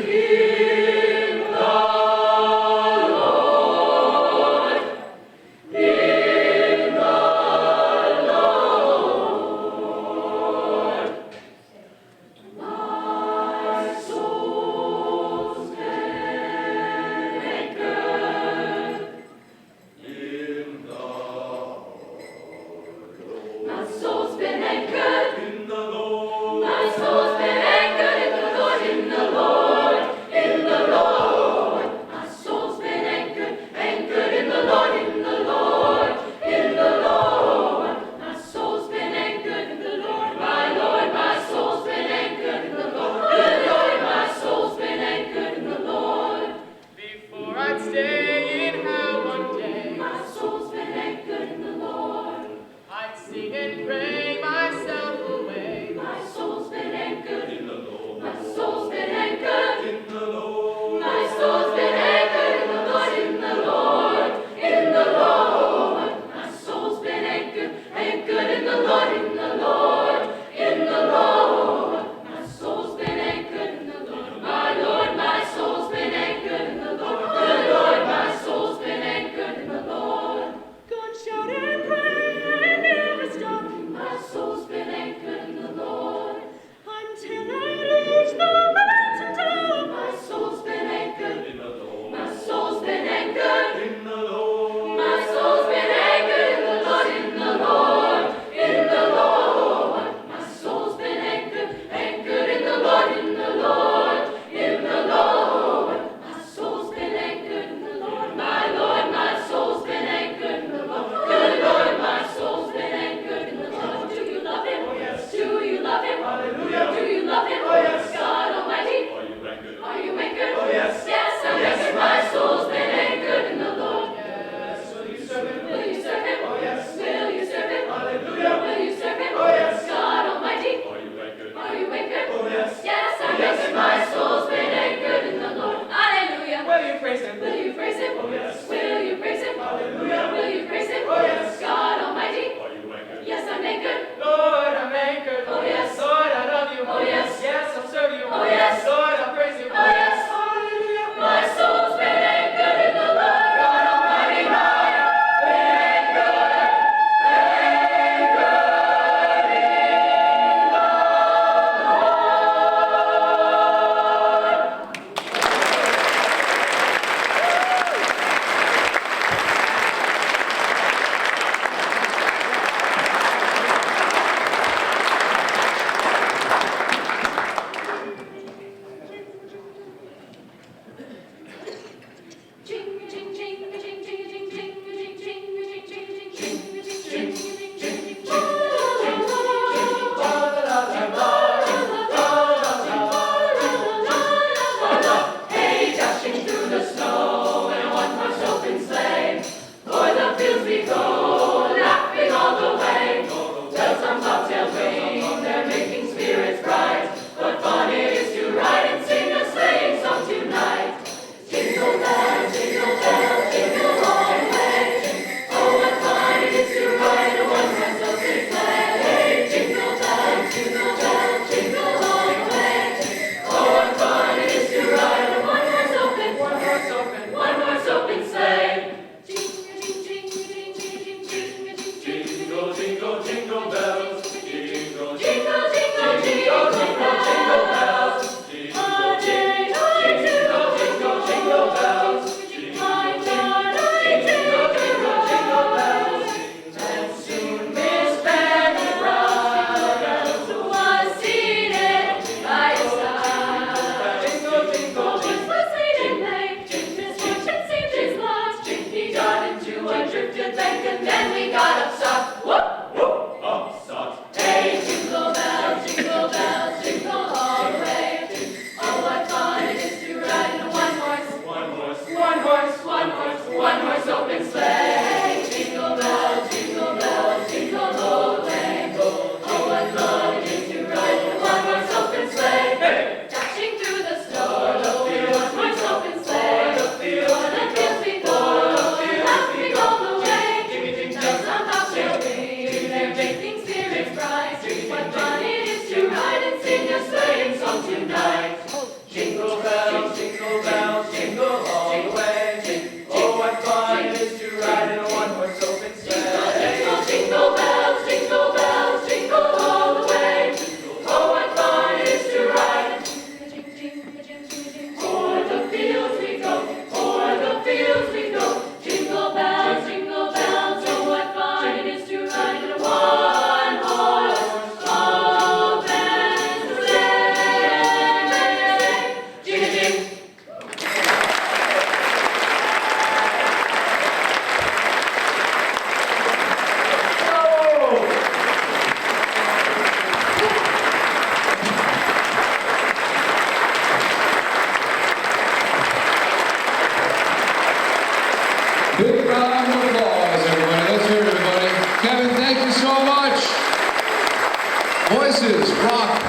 voices, rock.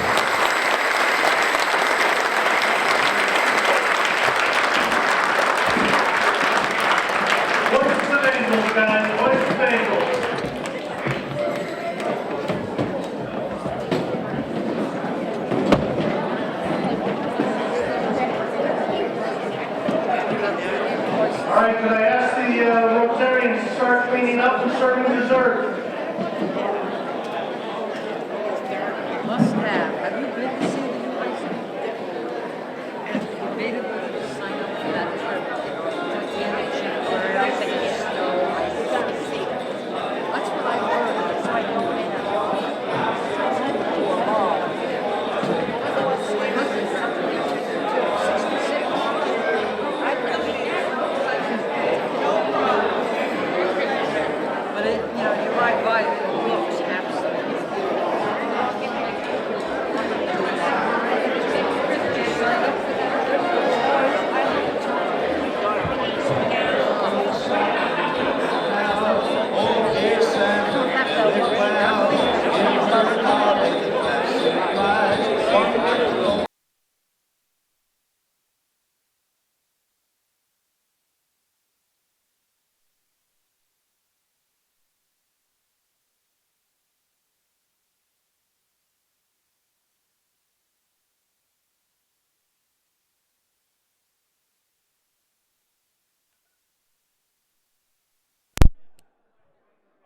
Voices of Angels, guys. Voices of Angels. All right, could I ask the Rotarians to start cleaning up and serving dessert? Must have. Have you been to see the new place? Available to sign up for that trip. Gigantic ship or everything snow. You gotta see it. That's what I heard. It's like opening up. My husband's something too, 66. But it, you know, you ride by it, it looks absolutely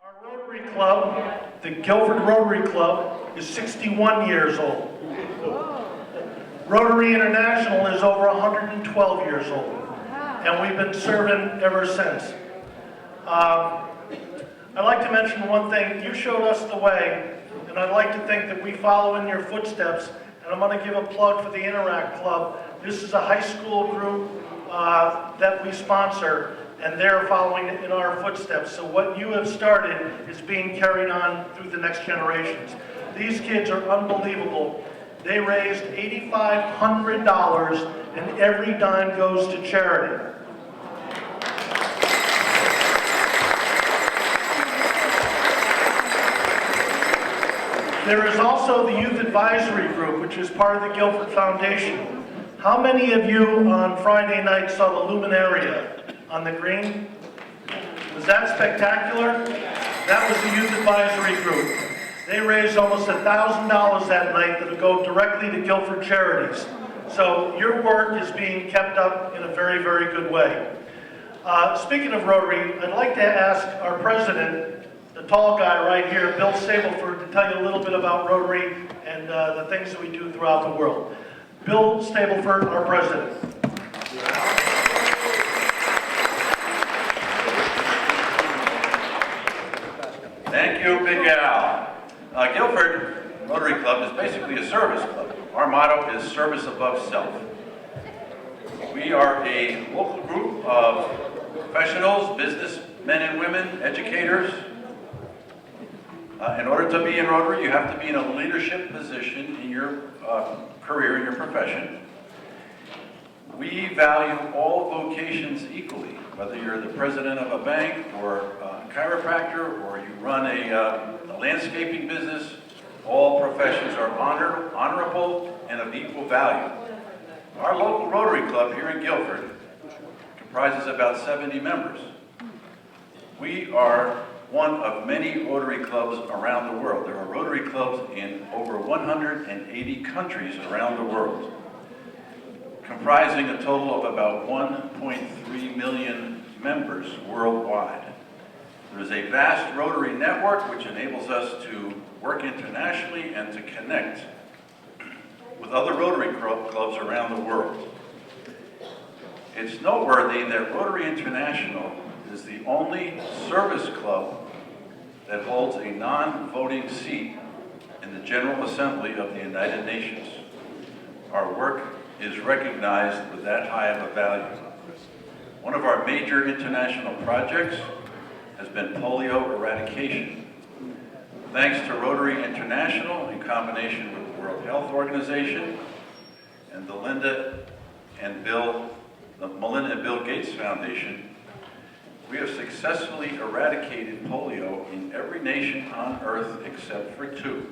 Our Rotary Club, the Guilford Rotary Club, is 61 years old. Rotary International is over 112 years old, and we've been serving ever since. I'd like to mention one thing. You showed us the way, and I'd like to think that we follow in your footsteps, and I'm going to give a plug for the Interact Club. This is a high school group that we sponsor, and they're following in our footsteps. So what you have started is being carried on through the next generations. These kids are unbelievable. They raised $8,500, and every dime goes to charity. There is also the Youth Advisory Group, which is part of the Guilford Foundation. How many of you on Friday night saw the Luminaria on the green? Was that spectacular? That was the Youth Advisory Group. They raised almost $1,000 that night that will go directly to Guilford charities. So your work is being kept up in a very, very good way. Speaking of Rotary, I'd like to ask our president, the tall guy right here, Bill Stableford, to tell you a little bit about Rotary and the things that we do throughout the world. Bill Stableford, our president. Thank you, Big Al. Guilford Rotary Club is basically a service club. Our motto is service above self. We are a local group of professionals, businessmen and women, educators. In order to be in Rotary, you have to be in a leadership position in your career, in your profession. We value all vocations equally, whether you're the president of a bank or a chiropractor or you run a landscaping business. All professions are honorable and of equal value. Our local Rotary Club here in Guilford comprises about 70 members. We are one of many Rotary clubs around the world. There are Rotary clubs in over 180 countries around the world, comprising a total of about 1.3 million members worldwide. There is a vast Rotary network which enables us to work internationally and to connect with other Rotary clubs around the world. It's noteworthy that Rotary International is the only service club that holds a non-voting seat in the General Assembly of the United Nations. Our work is recognized with that high of a value. One of our major international projects has been polio eradication. Thanks to Rotary International in combination with the World Health Organization and the Melinda and Bill Gates Foundation, we have successfully eradicated polio in every nation on Earth except for 2,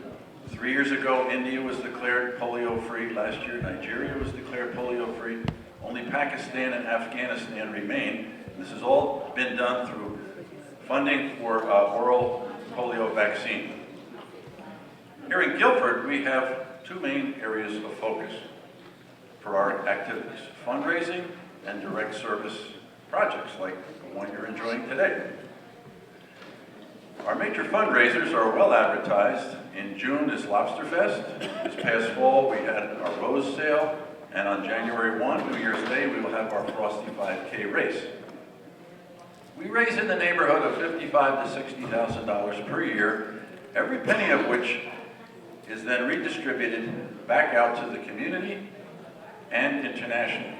3 years ago, India was declared polio-free. Last year, Nigeria was declared polio-free. Only Pakistan and Afghanistan remain. This has all been done through funding for oral polio vaccine. Here in Guilford, we have two main areas of focus for our activities: fundraising and direct service projects like the one you're enjoying today. Our major fundraisers are well advertised. In June is Lobster Fest. This past fall we had our Rose Sale, and on January 1, New Year's Day, we will have our Frosty 5K race. We raise in the neighborhood of $55,000 to $60,000 per year, every penny of which is then redistributed back out to the community and internationally.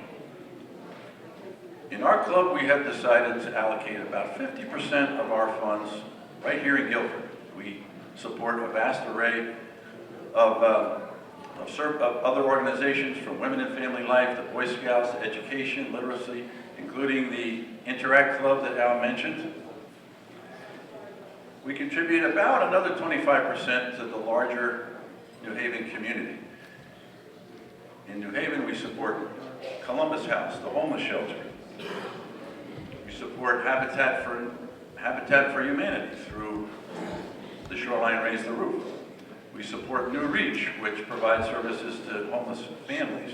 In our club, we have decided to allocate about 50% of our funds right here in Guilford. We support a vast array of other organizations, from Women in Family Life to Boy Scouts to education, literacy, including the Interact Club that Al mentioned. We contribute about another 25% to the larger New Haven community. In New Haven, we support Columbus House, the homeless shelter. We support Habitat for Humanity through the Shoreline Raise the Roof. We support New Reach, which provides services to homeless families.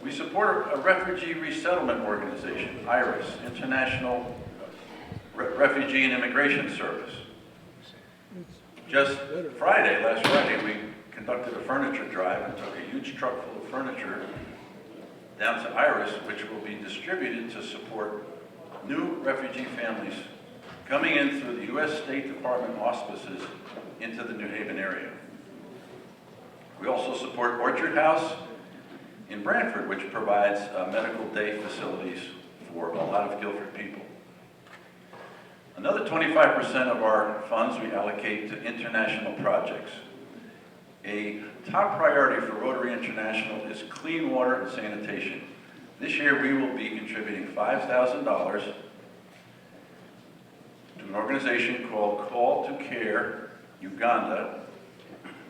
We support a refugee resettlement organization, IRIS, International Refugee and Immigration Service. Just last Friday, we conducted a furniture drive and took a huge truck full of furniture down to IRIS, which will be distributed to support new refugee families coming in through the U.S. State Department auspices into the New Haven area. We also support Orchard House in Brantford, which provides medical day facilities for a lot of Guilford people. Another 25% of our funds we allocate to international projects. A top priority for Rotary International is clean water and sanitation. This year we will be contributing $5,000 to an organization called Call to Care Uganda.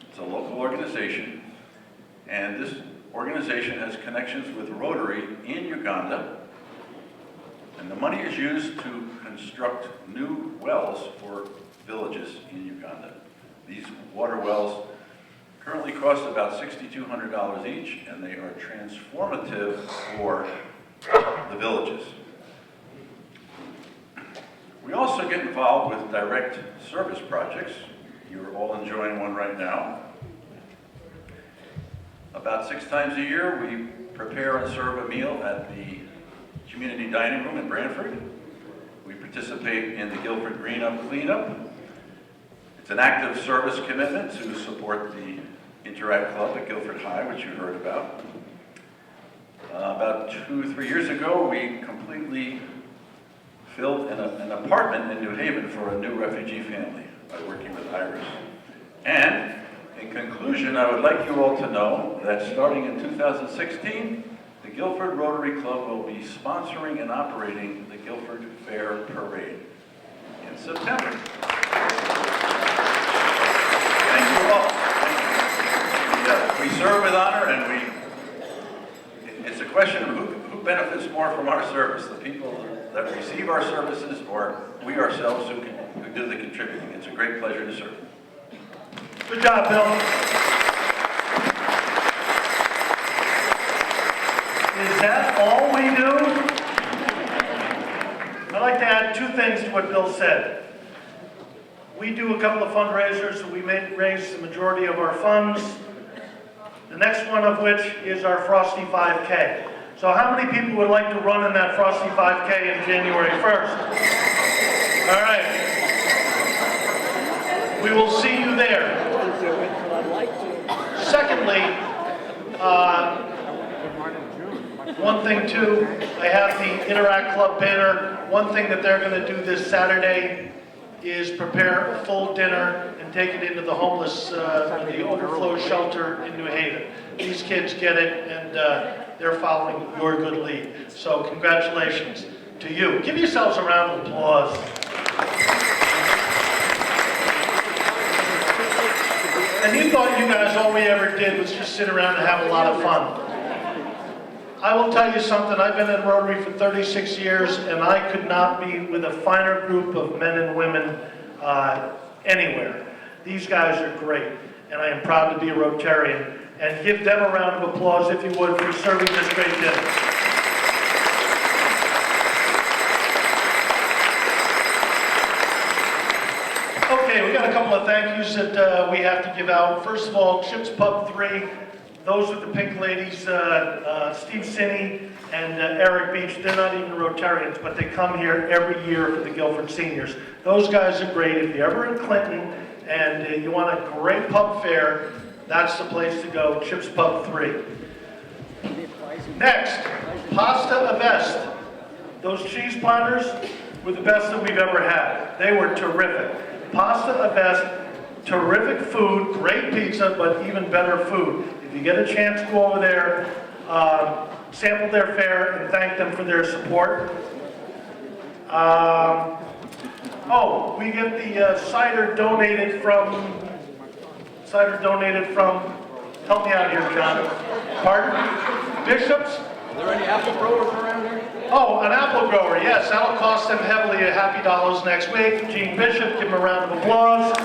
It's a local organization, and this organization has connections with Rotary in Uganda, and the money is used to construct new wells for villages in Uganda. These water wells currently cost about $6,200 each, and they are transformative for the villages. We also get involved with direct service projects. You're all enjoying one right now. About 6 times a year, we prepare and serve a meal at the community dining room in Brantford. We participate in the Guilford Green Up Cleanup. It's an active service commitment to support the Interact Club at Guilford High, which you heard about. About 2-3 years ago, we completely filled an apartment in New Haven for a new refugee family by working with IRIS. And in conclusion, I would like you all to know that starting in 2016, the Guilford Rotary Club will be sponsoring and operating the Guilford Fair Parade in September. Thank you all. We serve with honor, and it's a question of who benefits more from our service, the people that receive our services or we ourselves who do the contributing. It's a great pleasure to serve. Good job, Bill. Is that all we do? I'd like to add 2 things to what Bill said. We do a couple of fundraisers, so we raise the majority of our funds. The next one of which is our Frosty 5K. So how many people would like to run in that Frosty 5K in January 1st? All right. We will see you there. Secondly, one thing too, I have the Interact Club banner. One thing that they're going to do this Saturday is prepare a full dinner and take it into the homeless, the overflow shelter in New Haven. These kids get it, and they're following your good lead. So congratulations to you. Give yourselves a round of applause. And you thought you guys, all we ever did was just sit around and have a lot of fun. I will tell you something, I've been in Rotary for 36 years, and I could not be with a finer group of men and women anywhere. These guys are great, and I am proud to be a Rotarian. And give them a round of applause, if you would, for serving this great dinner. Okay, we got a couple of thank yous that we have to give out. First of all, Chips Pub 3, those with the pink ladies, Steve Sinney and Eric Beach, they're not even Rotarians, but they come here every year for the Guilford Seniors. Those guys are great. If you're ever in Clinton and you want a great pub fare, that's the place to go, Chips Pub 3. Next, Pasta Avest. Those cheese platters were the best that we've ever had. They were terrific. Pasta Avest, terrific food, great pizza, but even better food. If you get a chance, go over there, sample their fare, and thank them for their support. Oh, we get the cider donated from, help me out here, John. Pardon? Bishops? Are there any apple growers around here? Oh, an apple grower, yes. That'll cost them heavily a happy dollars next week. Gene Bishop, give him a round of applause.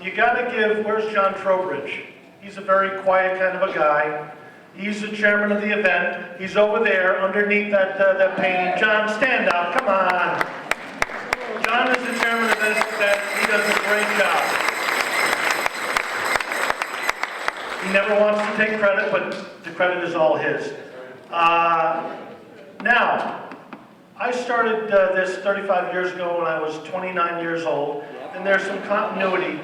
You gotta give, where's John Trowbridge? He's a very quiet kind of a guy. He's the chairman of the event. He's over there underneath that painting. John, stand up, come on. John is the chairman of this event. He does a great job. He never wants to take credit, but the credit is all his. Now, I started this 35 years ago when I was 29 years old, and there's some continuity.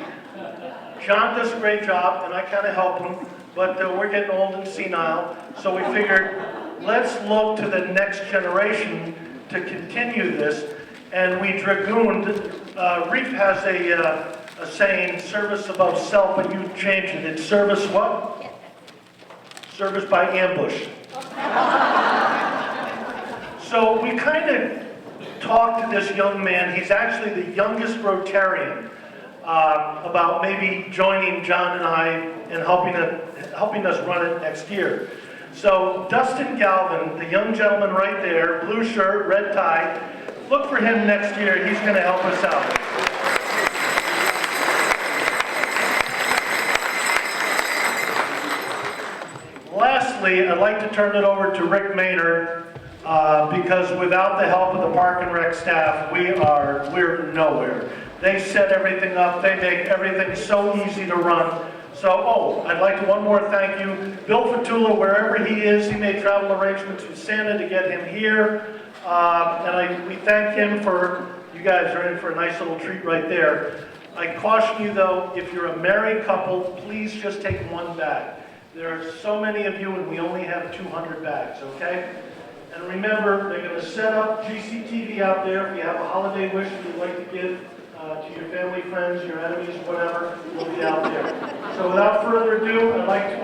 John does a great job, and I kind of help him, but we're getting old and senile, so we figured, let's look to the next generation to continue this, and we dragooned. Reef has a saying, service above self, but you changed it. It's service what? Service by ambush. So we kind of talked to this young man. He's actually the youngest Rotarian, about maybe joining John and I and helping us run it next year. So Dustin Galvin, the young gentleman right there, blue shirt, red tie, look for him next year. He's going to help us out. Lastly, I'd like to turn it over to Rick Maynard, because without the help of the Park and Rec staff, we're nowhere. They set everything up. They make everything so easy to run. So, I'd like to one more thank you. Bill Fatula, wherever he is, he made travel arrangements with Santa to get him here. We thank him for, you guys are in for a nice little treat right there. I caution you though, if you're a married couple, please just take one bag. There are so many of you and we only have 200 bags, okay? And remember, they're going to set up GCTV out there. If you have a holiday wish you'd like to give to your family, friends, your enemies, whatever, we'll be out there. So without further ado, I'd like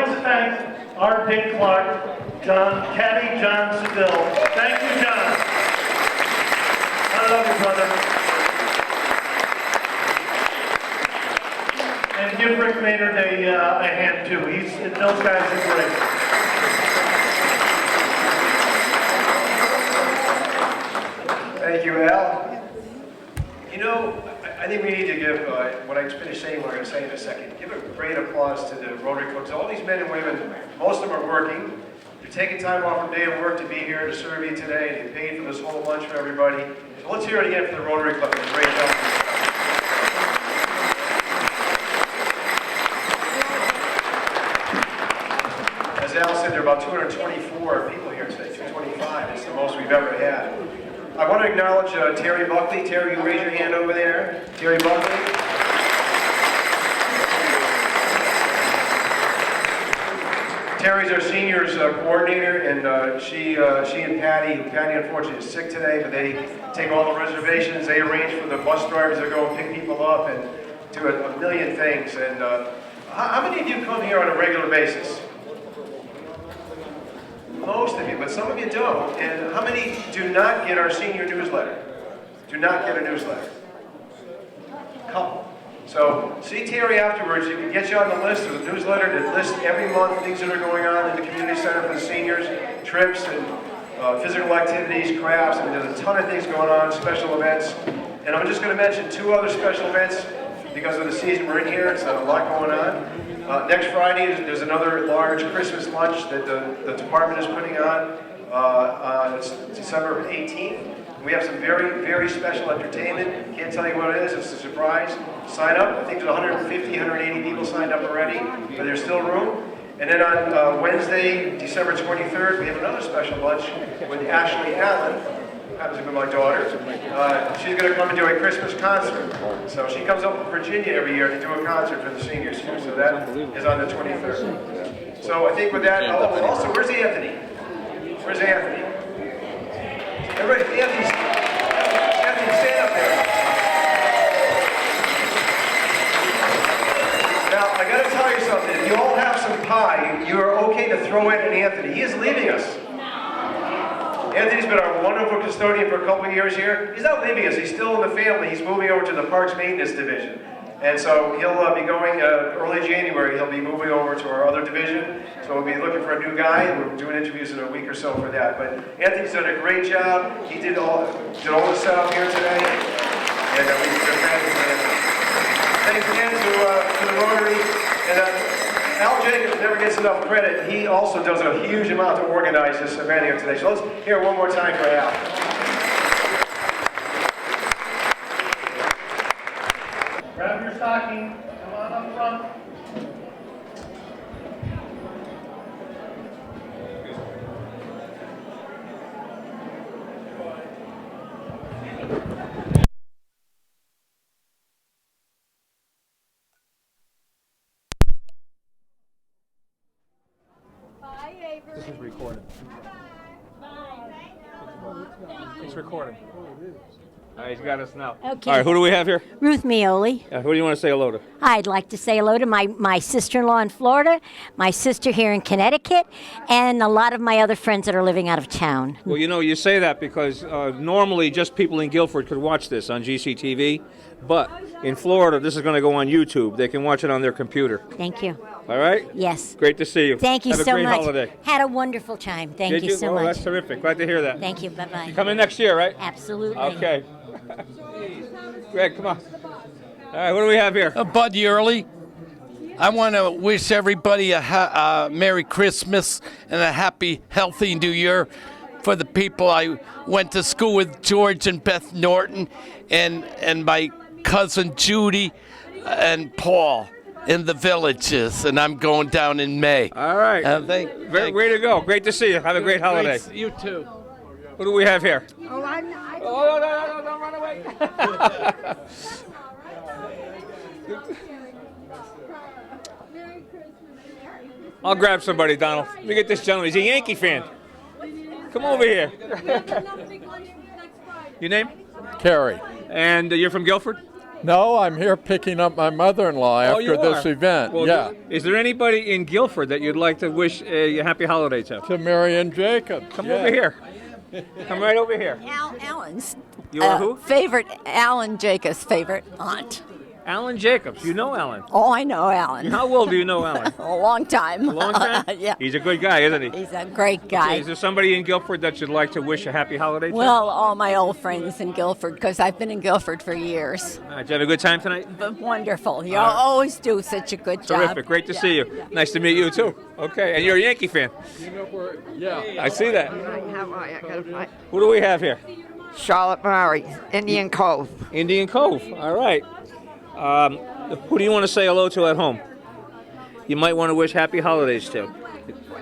to thank our Dick Clark, Caddy John Seville. Thank you, John. I love you, brother. And give Rick Maynard a hand too. Those guys are great. Thank you, Al. You know, I think we need to give, when I finish saying what I'm going to say in a second, give a great applause to the Rotary Clubs. All these men and women, most of them are working. They're taking time off from day of work to be here to serve you today, and they paid for this whole lunch for everybody. So let's hear it again for the Rotary Club. It's a great job. As Al said, there are about 224 people here today, 225. It's the most we've ever had. I want to acknowledge Terry Buckley. Terry, you raise your hand over there. Terry Buckley. Terry's our seniors coordinator, and she and Patty unfortunately is sick today, but they take all the reservations. They arrange for the bus drivers to go and pick people up and do a million things. And how many of you come here on a regular basis? most of you, but some of you don't. And how many do not get our senior newsletter? Do not get a newsletter? Couple. So see Terry afterwards. You can get you on the list. There's a newsletter that lists every month things that are going on in the community center for the seniors, trips and physical activities, crafts, and there's a ton of things going on, special events. And I'm just going to mention 2 other special events because of the season we're in here. It's a lot going on. Next Friday, there's another large Christmas lunch that the department is putting on. It's December 18th. We have some very, very special entertainment. Can't tell you what it is. It's a surprise. Sign up. I think there's 150, 180 people signed up already, but there's still room. And then on Wednesday, December 23rd, we have another special lunch with Ashley Allen, who happens to be my daughter. She's going to come and do a Christmas concert. So she comes up from Virginia every year to do a concert for the seniors here. So that is on the 23rd. So I think with that, also, where's Anthony? Where's Anthony? Everybody, Anthony, stand up there. Now, I got to tell you something. If you all have some pie, you are okay to throw it at Anthony. He is leaving us. Anthony's been our wonderful custodian for a couple of years here. He's not leaving us. He's still in the family. He's moving over to the Parks Maintenance Division. And so he'll be going early January. He'll be moving over to our other division. So we'll be looking for a new guy, and we're doing interviews in a week or so for that. But Anthony's done a great job. He did all the setup here today. And we've been thanks to Anthony. Thanks again to the Rotary. And Al Jacobs never gets enough credit. He also does a huge amount to organize this event here today. So let's hear one more time for Al. Grab your stocking. Come on up front. This is recorded. It's recording. All right, he's got us now. Okay. All right, who do we have here? Ruth Mioli. Who do you want to say hello to? I'd like to say hello to my sister-in-law in Florida, my sister here in Connecticut, and a lot of my other friends that are living out of town. Well, you know, you say that because normally just people in Guilford could watch this on GCTV, but in Florida, this is going to go on YouTube. They can watch it on their computer. Thank you. All right? Yes. Great to see you. Thank you Have so a great much. holiday. Had a wonderful time. Thank you so much. That's terrific. Glad to hear that. Thank you. Bye-bye. You come in next year, right? Absolutely. Okay. Greg, come on. All right, what do we have here? Bud Yearly. I want to wish everybody a Merry Christmas and a happy, healthy New Year. For the people I went to school with, George and Beth Norton, and my cousin Judy and Paul in the Villages, and I'm going down in May. All right. Way to go. Great to see you. Have a great holiday. You too. What do we have here? Oh, no, don't run away. I'll grab somebody, Donald. Let me get this gentleman. He's a Yankee fan. Come over here. Your name? Carrie. And you're from Guilford? No, I'm here picking up my mother-in-law after this event. Well, yeah. Is there anybody in Guilford that you'd like to wish a happy holiday to? To Marion Jacobs. Come over here. Come right over here. Alan's You're who? favorite, Alan Jacobs' favorite aunt. Alan Jacobs. You know Alan. Oh, I know Alan. How well do you know Alan? A long time. A long time? Yeah. He's a good guy, isn't he? He's a great guy. Okay, is there somebody in Guilford that you'd like to wish a happy holiday to? Well, all my old friends in Guilford, because I've been in Guilford for years. All right, did you have a good time tonight? But wonderful. You always do such a good job. Terrific. Great to see you. Nice to meet you, too. Okay, and you're a Yankee fan. You know where? Yeah. I see that. How are you? I gotta find Who do we have here? Charlotte Murray, Indian Cove. Indian Cove. All right. Who do you want to say hello to at home? You might want to wish happy holidays to.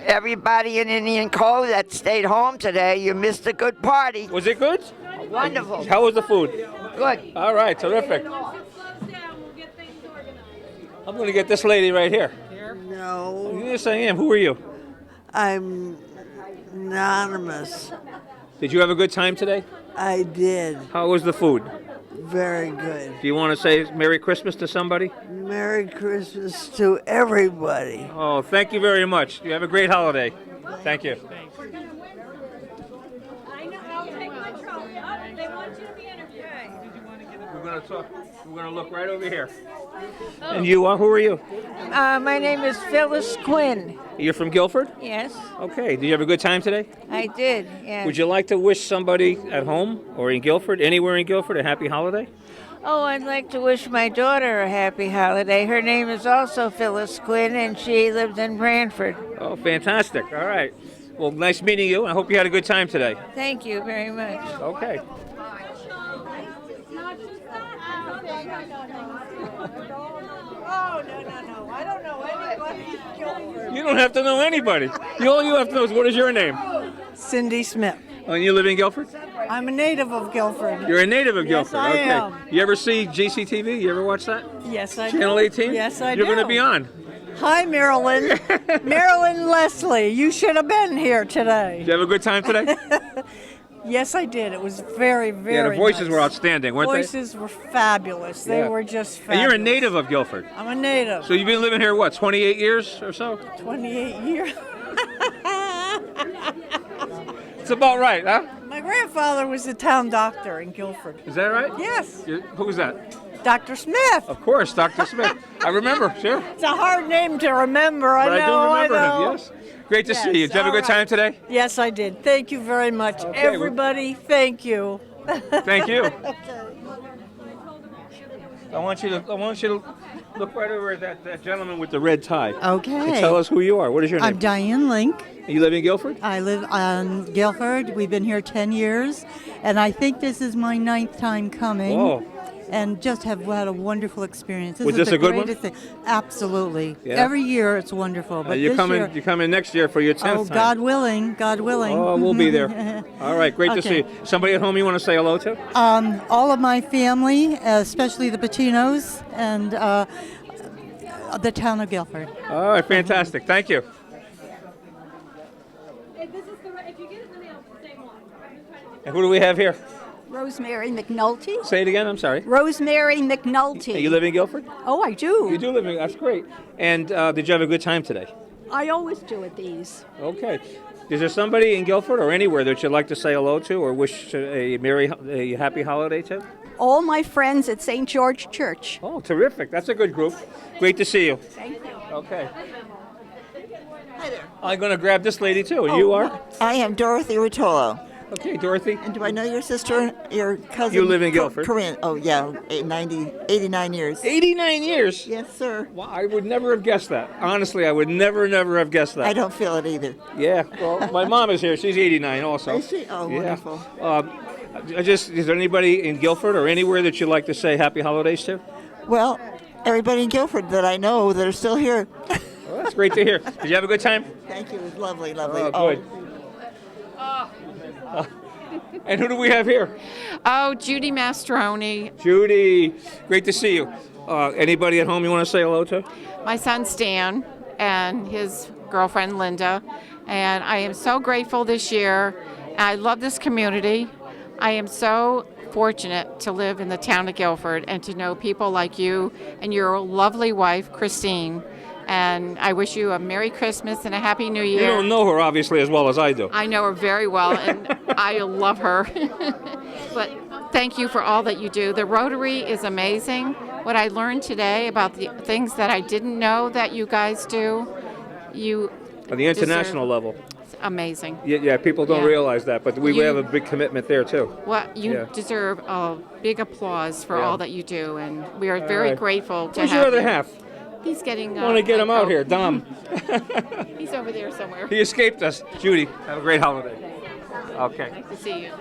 Everybody in Indian Cove that stayed home today, you missed a good party. Was it good? Wonderful. How was the food? Good. All right, terrific. I'm going to get this lady right here. No. Yes, I am. Who are you? I'm anonymous. Did you have a good time today? I did. How was the food? Very good. Do you want to say Merry Christmas to somebody? Merry Christmas to everybody. Oh, thank you very much. You have a great holiday. Thank you. I know. I'll take my trophy. Oh, they want you to be interviewed. We're going to talk. We're going to look right over here. And you are? Who are you? My name is Phyllis Quinn. You're from Guilford? Yes, Okay. Did you have a good time today? I did. Yes. Would you like to wish somebody at home or in Guilford, anywhere in Guilford, a happy holiday? Oh, I'd like to wish my daughter a happy holiday. Her name is also Phyllis Quinn, and she lives in Branford. Oh, fantastic. All right. Well, nice meeting you. I hope you had a good time today. Thank you very much. Okay. Oh, no. I don't know anybody. You don't have to know anybody. All you have to know is what is your name? Cindy Smith. Oh, and you live in Guilford? I'm a native of Guilford. You're a native of Yes, Guilford. I Okay. am. You ever see GCTV? You ever watch that? Yes, I Channel do. 18? Yes, I do. You're going to be on. Hi, Marilyn. Marilyn Leslie, you should have been here today. Did you have a good time today? Yes, I did. It was very, very Yeah, the voices nice. were outstanding, weren't they? Voices were fabulous. They Yeah. were just And fabulous. you're a native of Guilford. I'm a native. So you've been living here, what, 28 years or so? 28 years. It's about right, huh? My grandfather was a town doctor in Guilford. Is that right? Yes. Who was that? Dr. Smith. Of course, Dr. Smith. I remember, sure. It's a hard name to remember. But I do remember know. him, yes. Great to see you. Did you have a all good time right. today? Yes, I did. Thank you very much. Okay, Everybody, thank you. Thank you. I want you to look right over at that gentleman with the red tie. Okay. And tell us who you are. What is your name? I'm Diane Link. You live in Guilford? I live on Guilford. We've been here 10 years, and I think this is my 9th time coming. Whoa. And just have had a wonderful experience. Was is this the a good one? greatest thing. Absolutely. Yeah? Every year it's wonderful. But You're this coming. year, You're coming next year for your 10th oh, time. God willing, God willing. Oh, we'll be there. All right, great to see Okay. you. Somebody at home you want to say hello to? All of my family, especially the Patinos and the town of Guilford. All right, fantastic. Thank you. And who do we have here? Rosemary McNulty. Say it again. I'm sorry. Rosemary McNulty. You live in Guilford? Oh, I do. You do live in. That's great. And did you have a good time today? I always do at these. Okay. Is there somebody in Guilford or anywhere that you'd like to say hello to or wish a happy holiday to? All my friends at St. George Church. Oh, terrific. That's a good group. Great to see you. Thank you. Okay. I'm going to grab this lady too. And you are? I am Dorothy Rotolo. Okay, Dorothy. And do I know your sister, your cousin? You live in Guilford? Corinne. Oh, yeah, 89 years. 89 years? Yes, sir. Well, I would never have guessed that. Honestly, I would never have guessed that. I don't feel it either. Yeah, well, my mom is here. She's 89 also. Is she? Oh, Yeah. wonderful. Is there anybody in Guilford or anywhere that you'd like to say happy holidays to? Well, everybody in Guilford that I know that are still here. Well, that's great to hear. Did you have a good time? Thank you. It was lovely, lovely. Oh, good. And who do we have here? Oh, Judy Mastroni. Judy, great to see you. Anybody at home you want to say hello to? My son Stan and his girlfriend Linda. And I am so grateful this year. I love this community. I am so fortunate to live in the town of Guilford and to know people like you and your lovely wife, Christine. And I wish you a Merry Christmas and a Happy New Year. You don't know her obviously as well as I do. I know her very well, and I love her. But thank you for all that you do. The Rotary is amazing. What I learned today about the things that I didn't know that you guys do, you On the international deserve. level. It's amazing. Yeah, people don't Yeah. realize that, but we You- have a big commitment there too. Well, you Yeah. deserve a big applause for Yeah. all that you do, and we are All very right. grateful to Where's have your other you. half? He's getting. I want to get him out Coke. here, Dom. He's over there somewhere. He escaped us. Judy, have a great holiday. Okay. Nice to see you.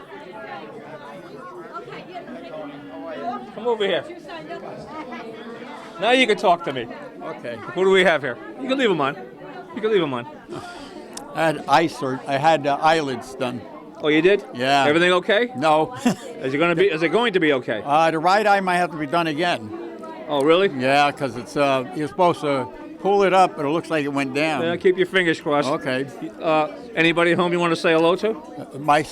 Come over here. Now you can talk to me. Okay. Who do we have here? You can leave him on. You can leave him on. I had eyelids done. Oh, you did? Yeah. Everything okay? No. Is it going to be okay? The right eye might have to be done again. Oh, really? Yeah, because it's you're supposed to pull it up, but it looks like it went down. Yeah, keep your fingers crossed. Okay. Anybody at home you want to say hello to?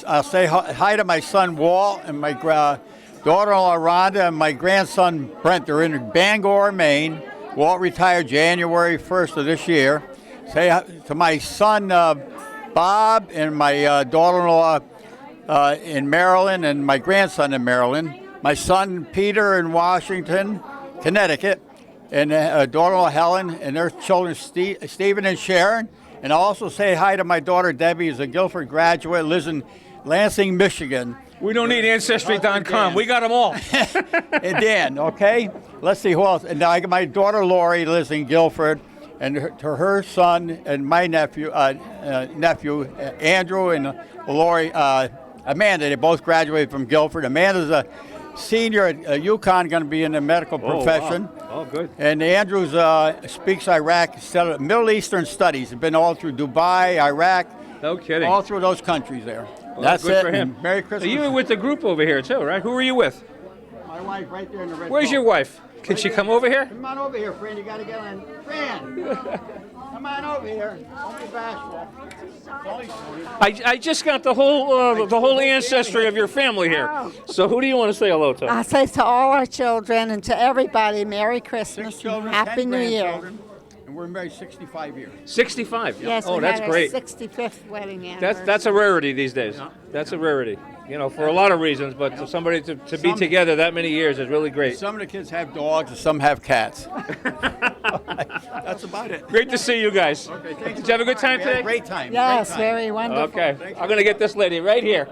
I'll say hi to my son Walt and my daughter-in-law Rhonda and my grandson Brent. They're in Bangor, Maine. Walt retired January 1st of this year. Say hi to my son Bob and my daughter-in-law in Maryland and my grandson in Maryland. My son Peter in Washington, Connecticut, and daughter-in-law Helen and their children Stephen and Sharon. And I also say hi to my daughter Debbie, who's a Guilford graduate, lives in Lansing, Michigan. We don't need Ancestry.com. We got them all. And Dan, okay? Let's see who else. And my daughter Lori lives in Guilford, and her son and my nephew Andrew and Lori, Amanda, they both graduated from Guilford. Amanda's a senior at UConn, going to be in the medical profession. Wow. Oh, good. And Andrews speaks Middle Eastern studies. He's been all through Dubai, Iraq. No kidding. All through those countries there. Well, that's good it. for him. Merry Christmas. So you were with the group over here too, right? Who were you with? My wife right there in the red Where's coat. your wife? Can she come over here? Come on over here, Fran. You got to get on. Fran, come on over here. Don't be bashful. I just got the whole ancestry of your family here. So who do you want to say hello to? I say to all our children and to everybody, Merry Christmas 6 children, and Happy 10 New Year. grandchildren, and we're married 65 years. 65. Yes, oh, we that's had great. our 65th wedding anniversary. That's a rarity these days. That's a rarity. You know, for a lot of reasons, but for somebody to be together that many years is really great. Some of the kids have dogs and some have cats. That's about it. Great to see you guys. Okay, Did you have a good time We had a today? great time. Yes, great time. very wonderful. Okay, I'm going to get this lady right here.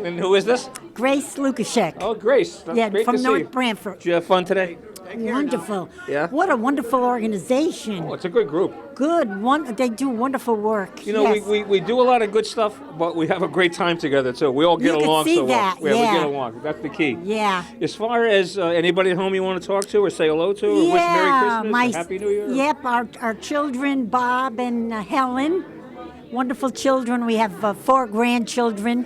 And who is this? Grace Lukashek. Oh, Grace. That's Yeah, great from to see North you. Branford. Did you have fun today? Wonderful. Yeah? What a wonderful organization. Oh, it's a good group. Good. They do wonderful work. You know, yes. we do a lot of good stuff, but we have a great time together, too. We all get You can along see so well. that, We yeah. get along. That's the key. Yeah. As far as anybody at home you want to talk to or say hello to or wish Merry Christmas or Happy New Year? Yep, our children, Bob and Helen, wonderful children. We have 4 grandchildren,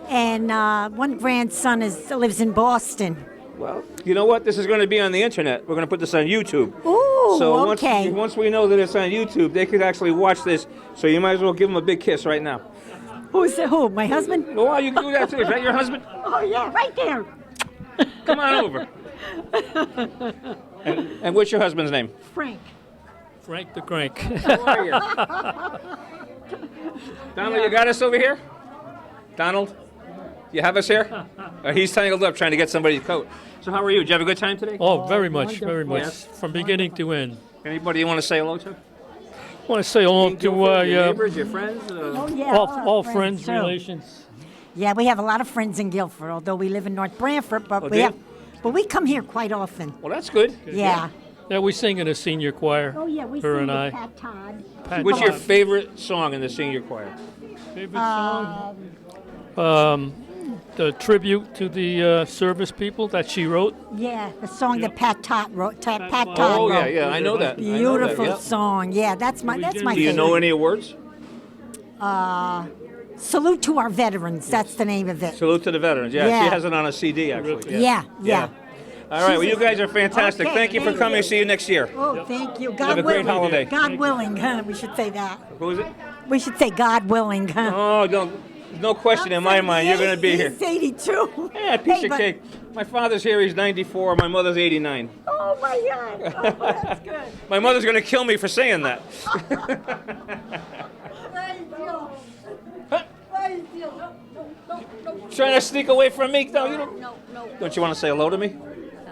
and one grandson lives in Boston. Well, you know what? This is going to be on the internet. We're going to put this on YouTube. Ooh, so okay. once we know that it's on YouTube, they could actually watch this. So you might as well give them a big kiss right now. Who? My husband? Well, you can do that too. Is that your husband? Oh, yeah, right there. Come on over. And what's your husband's name? Frank. Frank the Crank. How are you? Donald, you got us over here? Donald? You have us here? He's tangled up trying to get somebody's coat. So how are you? Did you have a good time today? Oh, very much, very much. Yes. From beginning to end. Anybody you want to say hello to? I want to say hello to your neighbors, your friends? Oh, yeah. all friends, too. relations. Yeah, we have a lot of friends in Guilford, although we live in North Branford, but we come here quite often. Well, that's good. Yeah. Yeah, we sing in a senior choir. Oh, yeah, we her sing and with I. Pat Todd. What's your favorite song in the senior choir? Favorite song? The tribute to the service people that she wrote. Yeah, the song that Pat Todd wrote. Pat Todd Oh, wrote. yeah, I know that. Beautiful song. Yeah, that's my Do favorite. you know any awards? Salute to our veterans. That's the name of it. Salute to the veterans. Yeah, Yeah. she has it on a CD, actually. Yeah. All right, well, you guys are fantastic. Okay, Thank you for thank coming. you. See you next year. Oh, thank you. God Have a great willing. holiday. God willing, huh? We should say that. Who is it? We should say God willing, huh? Oh, there's no question in my mind. You're going to be here. He's 82. Yeah, piece of cake. My father's here. He's 94. My mother's 89. Oh, my God. Oh, that's good. My mother's going to kill me for saying that. Trying to sneak away from me? No, you don't. No. Don't you want to say hello to me?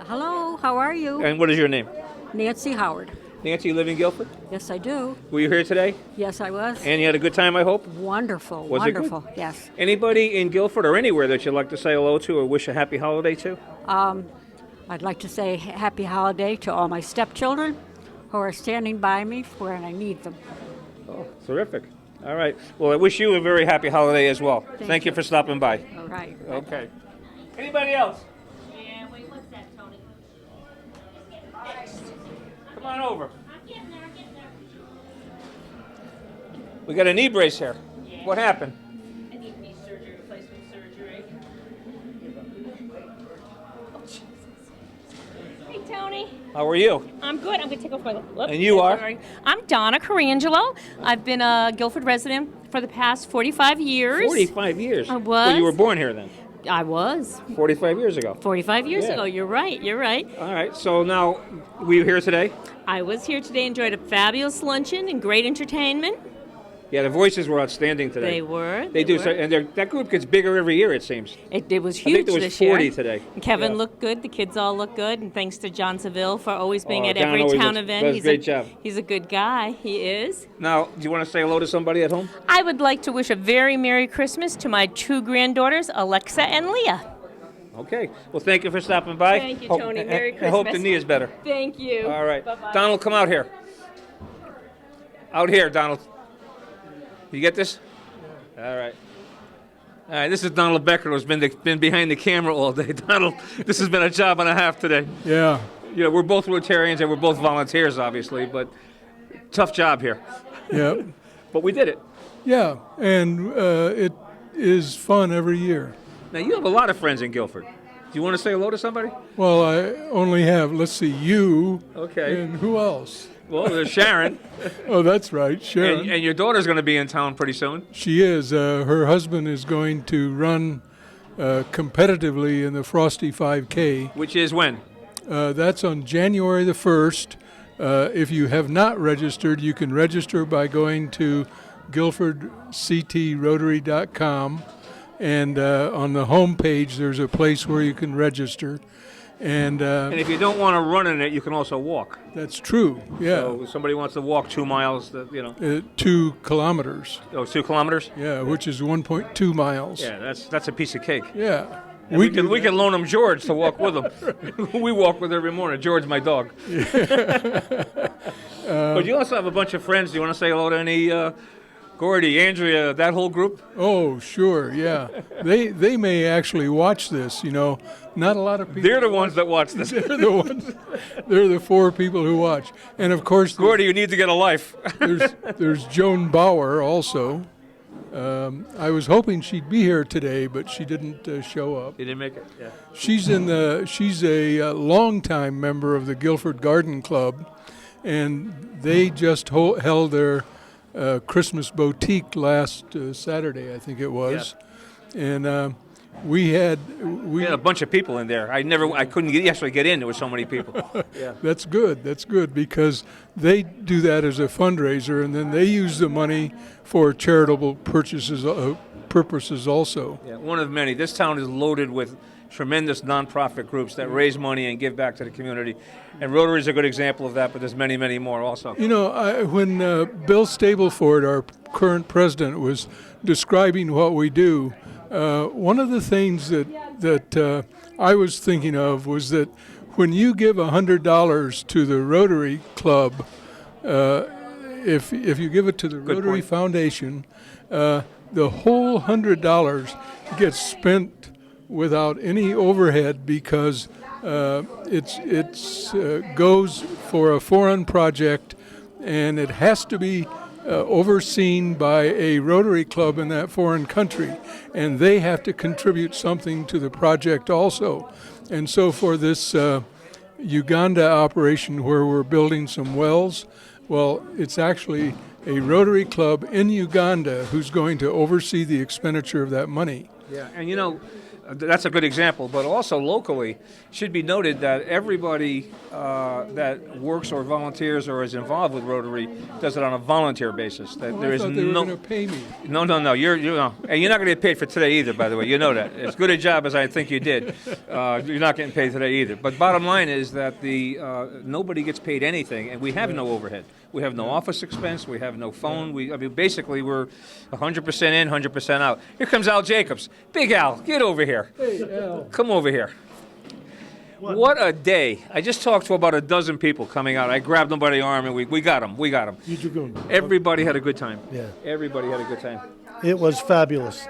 Hello, how are you? And what is your name? Nancy Howard. Nancy, you live in Guilford? Yes, I do. Were you here today? Yes, I was. And you had a good time, I hope? Wonderful. Was it good? Wonderful. Yes. Anybody in Guilford or anywhere that you'd like to say hello to or wish a happy holiday to? I'd like to say happy holiday to all my stepchildren who are standing by me when I need them. Oh, terrific. All right. Well, I wish you a very happy holiday as well. Thank you for stopping by. All right. Okay. Anybody else? Yeah, wait, what's that, Tony? Come on over. I'm getting there. We got a knee brace here. What happened? I need knee surgery, replacement surgery. Hey, Tony. How are you? I'm good. I'm going to take off my... Whoops, And you are? sorry. I'm Donna Carangelo. I've been a Guilford resident for the past 45 years. 45 years? I was. Well, you were born here then? I was. 45 years ago. 45 years Yeah. ago. You're right. All right. So now, were you here today? I was here today, enjoyed a fabulous luncheon and great entertainment. Yeah, the voices were outstanding today. They were. They do. were. So, and that group gets bigger every year, it seems. It was I huge think there was this 40 year. today. Kevin Yeah. looked good. The kids all look good. And thanks to John Seville for always being at John every always town does event. a great job. He's a good guy. He is. Now, do you want to say hello to somebody at home? I would like to wish a very Merry Christmas to my 2 granddaughters, Alexa and Leah. Okay. Well, thank you for stopping by. Thank you, Tony. Merry I hope the Christmas. knee is better. Thank you. All right. Bye-bye. Donald, come out here. Out here, Donald. You get this? All right. All right, this is Donald Becker, who's been behind the camera all day. Donald, this has been a job and a half today. Yeah. You know, we're both Rotarians and we're both volunteers, obviously, but tough job here. Yeah. But we did it. Yeah, and it is fun every year. Now, you have a lot of friends in Guilford. Do you want to say hello to somebody? Well, I only have, let's see, you. Okay. And who else? Well, there's Sharon. Oh, that's right, Sharon. And your daughter's going to be in town pretty soon. She is. Her husband is going to run competitively in the Frosty 5K. Which is when? That's on January the 1st. If you have not registered, you can register by going to guilfordctrotary.com. And on the home page, there's a place where you can register. And if you don't want to run in it, you can also walk. That's true, yeah. So if somebody wants to walk 2 miles, 2 kilometers. Oh, 2 kilometers? Yeah, which is 1.2 miles. Yeah, that's a piece of cake. Yeah. And we can loan him George to walk with him. We walk with every morning. George, my dog. But you also have a bunch of friends. Do you want to say hello to any Gordy, Andrea, that whole group? Oh, sure, yeah. They may actually watch this, you know. Not a lot of people. They're the ones that watch this. They're the ones. They're the 4 people who watch. And of course, Gordy, you need to get a life. there's Joan Bauer also. I was hoping she'd be here today, but she didn't show up. You didn't make it. Yeah. She's a longtime member of the Guilford Garden Club, and they just held their Christmas boutique last Saturday, I think it was, and we had a bunch of people in there. I couldn't actually get in. There were so many people. Yeah. That's good. That's good because they do that as a fundraiser, and then they use the money for charitable purposes also. Yeah, one of many. This town is loaded with tremendous nonprofit groups that raise money and give back to the community. And Rotary is a good example of that, but there's many, many more also. You know, when Bill Stableford, our current president, was describing what we do, one of the things that I was thinking of was that when you give $100 to the Rotary Club, if you give it to the Rotary Foundation, the whole $100 gets spent without any overhead because it goes for a foreign project, and it has to be overseen by a Rotary Club in that foreign country, and they have to contribute something to the project also. And so for this Uganda operation where we're building some wells, well, it's actually a Rotary Club in Uganda who's going to oversee the expenditure of that money. Yeah, and you know, that's a good example, but also locally, it should be noted that everybody that works or volunteers or is involved with Rotary does it on a volunteer basis. That there I is thought they were going to pay me. No. You're no. And you're not going to get paid for today either, by the way. You know that. As good a job as I think you did, you're not getting paid today either. But bottom line is that nobody gets paid anything, and we have no overhead. We have no office expense. We have no phone. Basically, we're 100% in, 100% out. Here comes Al Jacobs. Big Al, get over here. Hey, Al. Come over here. What a day. I just talked to about a dozen people coming out. I grabbed them by the arm, and we got them. We got them. You do. Everybody had a good time. Yeah. Everybody had a good time. It was fabulous.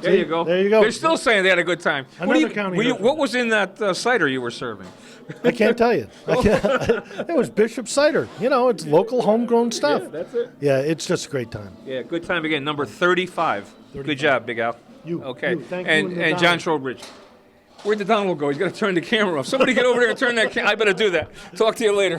There you go. There you go. They're still saying they had a good time. Another county. What was in that cider you were serving? I can't tell you. It was Bishop cider. You know, it's local homegrown stuff. Yeah, that's it. Yeah, it's just a great time. Yeah, good time again. Number 35. Good job, Big Al. Okay. Thank you and John Trowbridge. Where'd the Donald go? He's got to turn the camera off. Somebody get over there and turn that camera. I better do that. Talk to you later.